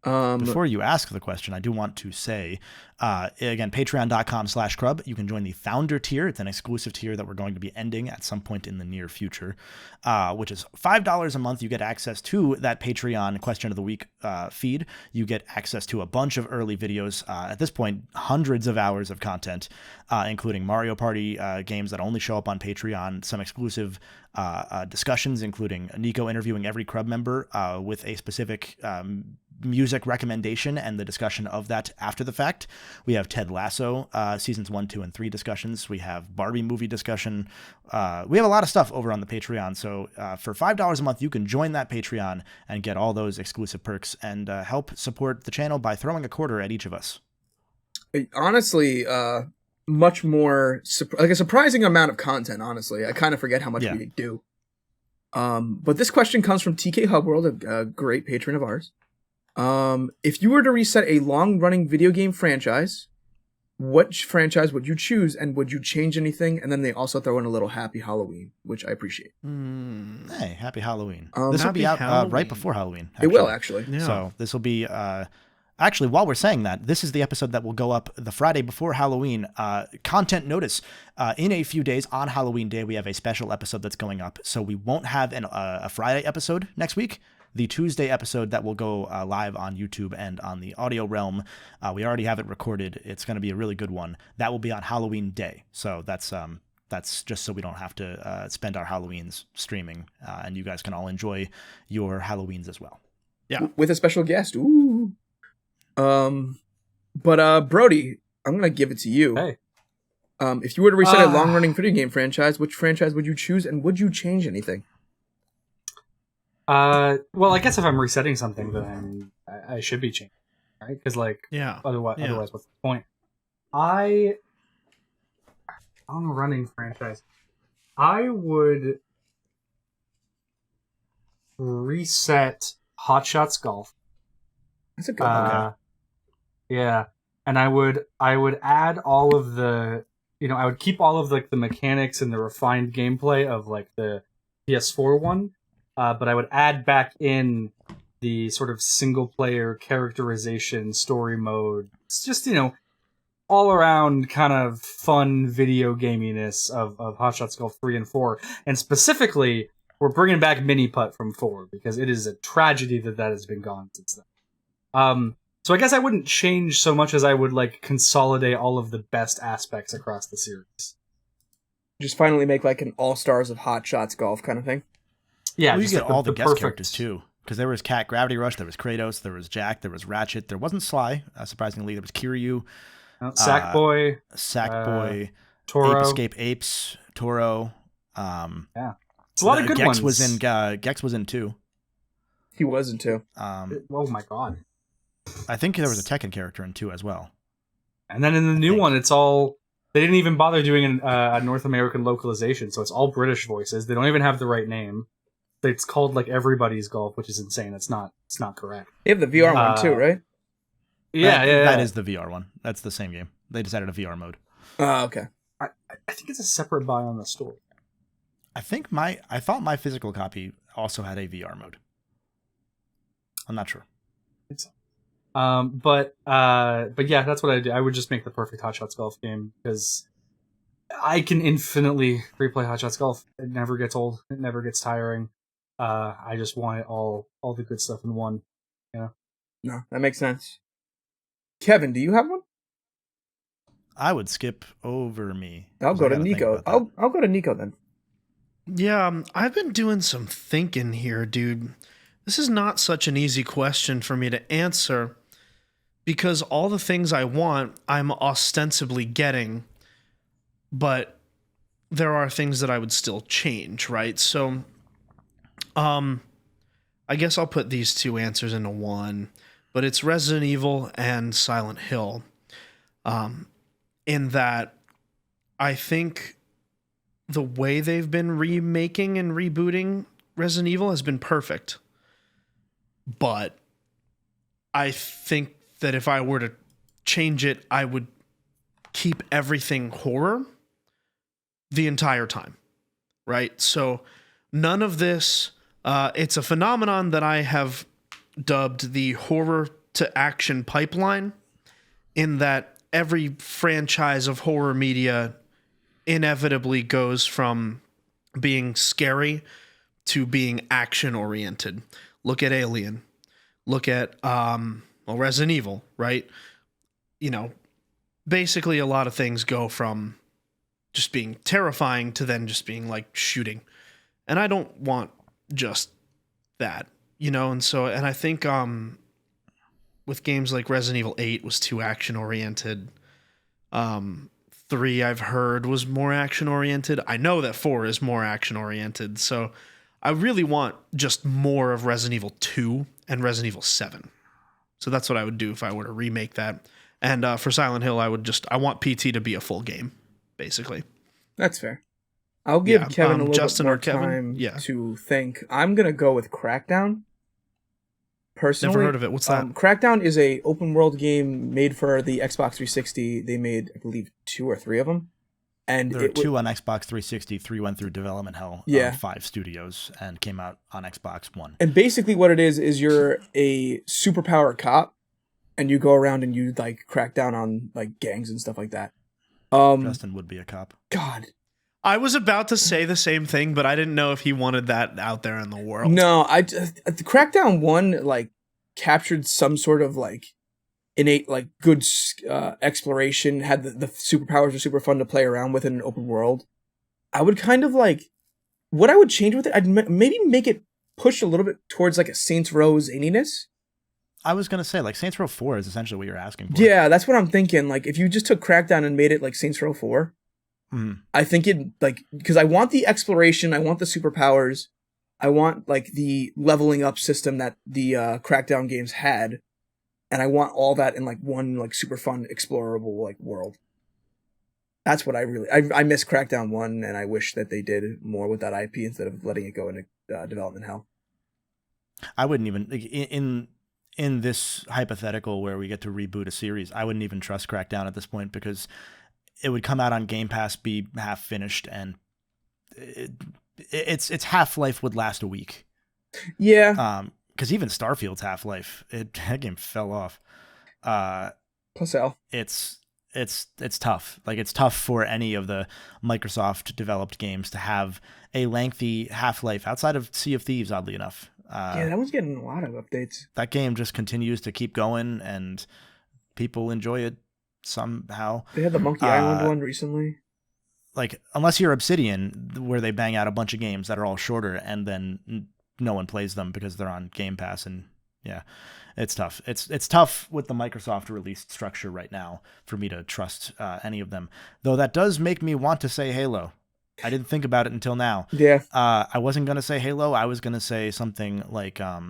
C: Before you ask the question, I do want to say, again, patreon.com/Crub. You can join the founder tier. It's an exclusive tier that we're going to be ending at some point in the near future, which is $5 a month. You get access to that Patreon question of the week feed. You get access to a bunch of early videos. At this point, hundreds of hours of content, including Mario Party games that only show up on Patreon, some exclusive discussions, including Nico interviewing every Crub member with a specific music recommendation and the discussion of that after the fact. We have Ted Lasso seasons 1, 2, and 3 discussions. We have Barbie movie discussion. We have a lot of stuff over on the Patreon. So for $5 a month, you can join that Patreon and get all those exclusive perks and help support the channel by throwing a quarter at each of us.
A: Honestly, much more like a surprising amount of content. Honestly, I kind of forget how much we do. But this question comes from TK Hub World, a great patron of ours. If you were to reset a long-running video game franchise, what franchise would you choose, and would you change anything? And then they also throw in a little Happy Halloween, which I appreciate.
C: Hey, happy Halloween. This will
D: Happy
C: be out
D: Halloween.
C: right before Halloween.
A: It will, actually.
D: Yeah.
C: So this will be... Actually, while we're saying that, this is the episode that will go up the Friday before Halloween. Content notice. In a few days, on Halloween Day, we have a special episode that's going up. So we won't have a Friday episode next week. The Tuesday episode that will go live on YouTube and on the audio realm, we already have it recorded. It's going to be a really good one. That will be on Halloween Day. So that's just so we don't have to spend our Halloweens streaming, and you guys can all enjoy your Halloweens as well.
D: Yeah.
A: With a special guest. Ooh. But Brody, I'm gonna give it to you.
B: Hey.
A: If you were to reset a long-running video game franchise, which franchise would you choose, and would you change anything?
B: Well, I guess if I'm resetting something, then I should be changing, right? Because otherwise, what's the point? On a running franchise, I would reset Hot Shots Golf.
A: That's a good one.
B: Yeah, and I would add all of the, I would keep all of like the mechanics and the refined gameplay of like the PS4 one. But I would add back in the sort of single-player characterization story mode. It's just, all around kind of fun video gaminess of Hot Shots Golf 3 and 4. And specifically, we're bringing back Mini Putt from 4, because it is a tragedy that has been gone since then. So I guess I wouldn't change so much as I would, consolidate all of the best aspects across the series.
A: Just finally make like an All-Stars of Hot Shots Golf kind of thing.
B: Yeah,
C: well, you get all the guest
B: perfect
C: characters too, because there was Cat Gravity Rush, there was Kratos, there was Jack, there was Ratchet, there wasn't Sly, surprisingly, there was Kiryu, Sackboy,
B: Toro,
C: Ape Escape Apes, Toro.
B: Yeah, it's a lot of good
C: Gex
B: ones.
C: Gex was in too.
A: He was in 2.
B: Oh my god!
C: I think there was a Tekken character in 2 as well.
B: And then in the new one, it's all They didn't even bother doing a North American localization, so it's all British voices. They don't even have the right name. It's called like Everybody's Golf, which is insane. It's not correct.
A: They have the VR one too, right?
B: Yeah,
C: That is the VR one. That's the same game. They just added a VR mode.
A: Oh, okay.
B: I think it's a separate buy on the store.
C: I thought my physical copy also had a VR mode. I'm not sure.
B: But yeah, that's what I do. I would just make the perfect Hot Shots Golf game because I can infinitely replay Hot Shots Golf. It never gets old. It never gets tiring. I just want it all the good stuff in one.
A: No, that makes sense. Kevin, do you have one?
C: I would skip over me.
A: I'll go to Nico. I'll go to Nico then.
D: Yeah, I've been doing some thinking here, dude. This is not such an easy question for me to answer because all the things I want, I'm ostensibly getting, but there are things that I would still change, right? So, I guess I'll put these two answers into one, but it's Resident Evil and Silent Hill. In that, I think the way they've been remaking and rebooting Resident Evil has been perfect. But I think that if I were to change it, I would keep everything horror the entire time, right? So none of this, it's a phenomenon that I have dubbed the horror to action pipeline, in that every franchise of horror media inevitably goes from being scary to being action oriented. Look at Alien. Look at Resident Evil, right? Basically a lot of things go from just being terrifying to then just being like shooting. And I don't want just that, and I think with games like Resident Evil 8 was too action oriented. 3 I've heard was more action oriented. I know that 4 is more action oriented. So I really want just more of Resident Evil 2 and Resident Evil 7. So that's what I would do if I were to remake that. And for Silent Hill, I want PT to be a full game, basically.
A: That's fair. I'll give Kevin a little
D: Justin
A: bit more
D: or Kevin?
A: time to think. I'm going to go with Crackdown. Personally,
D: never heard of it. What's that?
A: Crackdown is a open world game made for the Xbox 360. They made, I believe, 2 or 3 of them. And
C: there were 2 on Xbox 360. 3 went through development hell. 5 studios and came out on Xbox One.
A: And basically, what it is you're a superpower cop, and you go around and you like crack down on like gangs and stuff like that.
C: Justin would be a cop.
A: God.
D: I was about to say the same thing, but I didn't know if he wanted that out there in the world.
A: No, the Crackdown 1 like captured some sort of like innate like good exploration, had the superpowers were super fun to play around with in an open world. I would kind of like, what I would change with it, I'd maybe make it push a little bit towards like a Saints Row zaniness.
C: I was going to say, like, Saints Row 4 is essentially what you're asking for.
A: Yeah, that's what I'm thinking. Like, if you just took Crackdown and made it like Saints Row 4, I think it, like, because I want the exploration, I want the superpowers, I want, like, the leveling up system that the Crackdown games had, and I want all that in, like, one, like, super fun, explorable, like, world. That's what I really... I miss Crackdown 1, and I wish that they did more with that IP instead of letting it go into development hell.
C: I wouldn't even... In this hypothetical where we get to reboot a series, I wouldn't even trust Crackdown at this point because it would come out on Game Pass, be half finished, and its Half-Life would last a week.
A: Yeah.
C: Because even Starfield's Half-Life, that game fell off.
A: Plus L.
C: It's tough. Like, it's tough for any of the Microsoft developed games to have a lengthy Half-Life outside of Sea of Thieves, oddly enough.
A: Yeah, that one's getting a lot of updates.
C: That game just continues to keep going, and people enjoy it somehow.
A: They had the Monkey Island one recently.
C: Like, unless you're Obsidian, where they bang out a bunch of games that are all shorter, and then no one plays them because they're on Game Pass, and yeah, it's tough. It's tough with the Microsoft released structure right now for me to trust any of them. Though that does make me want to say Halo. I didn't think about it until now.
A: Yeah.
C: I wasn't going to say Halo. I was going to say something like, I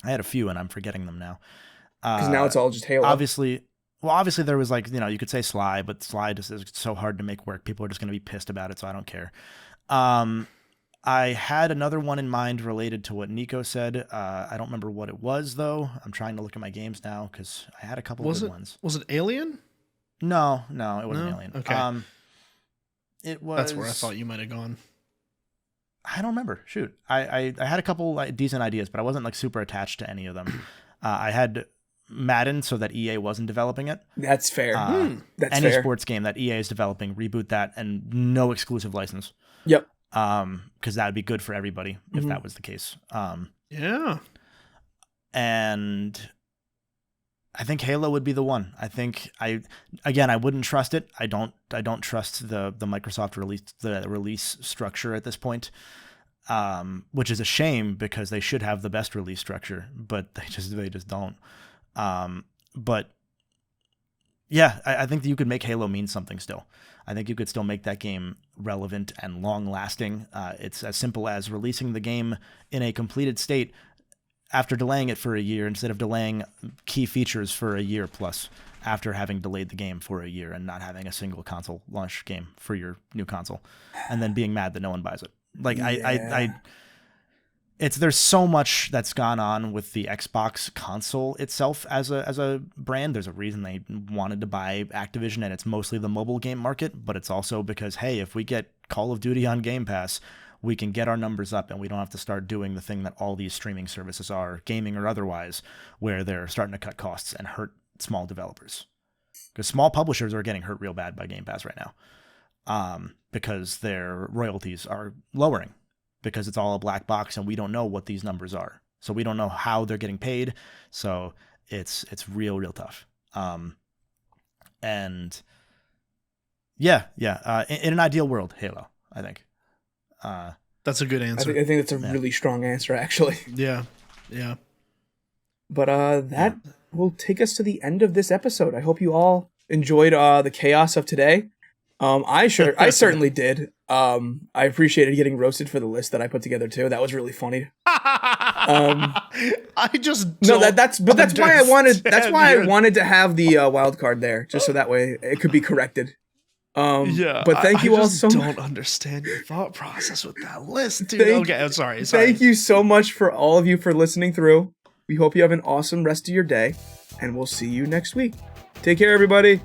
C: had a few and I'm forgetting them now.
A: Because now it's all just Halo.
C: Obviously, well, obviously there was like, you could say Sly, but Sly just is so hard to make work. People are just going to be pissed about it, so I don't care. I had another one in mind related to what Nico said. I don't remember what it was, though. I'm trying to look at my games now because I had a couple of good ones.
D: Was it Alien?
C: No, it wasn't Alien.
D: Okay.
C: It was...
D: That's where I thought you might have gone.
C: I don't remember. Shoot. I had a couple like, decent ideas, but I wasn't like super attached to any of them. I had Madden so that EA wasn't developing it.
A: That's fair. That's
C: any
A: fair.
C: sports game that EA is developing, reboot that, and no exclusive license.
A: Yep.
C: Because that would be good for everybody if that was the case.
D: Yeah.
C: And I think Halo would be the one. I think I wouldn't trust it. I don't trust the Microsoft release structure at this point. Which is a shame because they should have the best release structure, but they just don't. But yeah, I think that you could make Halo mean something still. I think you could still make that game relevant and long-lasting. It's as simple as releasing the game in a completed state after delaying it for a year instead of delaying key features for a year plus after having delayed the game for a year and not having a single console launch game for your new console and then being mad that no one buys it. Like there's so much that's gone on with the Xbox console itself as a brand. There's a reason they wanted to buy Activision, and it's mostly the mobile game market, but it's also because, hey, if we get Call of Duty on Game Pass, we can get our numbers up and we don't have to start doing the thing that all these streaming services are, gaming or otherwise, where they're starting to cut costs and hurt small developers. Because small publishers are getting hurt real bad by Game Pass right now. Because their royalties are lowering. Because it's all a black box and we don't know what these numbers are. So we don't know how they're getting paid. So it's real tough. And yeah. In an ideal world, Halo, I think.
D: That's a good answer.
A: I think that's a really strong answer, actually.
D: Yeah.
A: But that will take us to the end of this episode. I hope you all enjoyed the chaos of today. I certainly did. I appreciated getting roasted for the list that I put together too. That was really funny.
D: I just
A: that's why I wanted to have the wild card there, just so that way it could be corrected. But thank you all so much.
D: I don't understand your thought process with that list, dude. I'm sorry.
A: Thank you so much for all of you for listening through. We hope you have an awesome rest of your day, and we'll see you next week. Take care, everybody.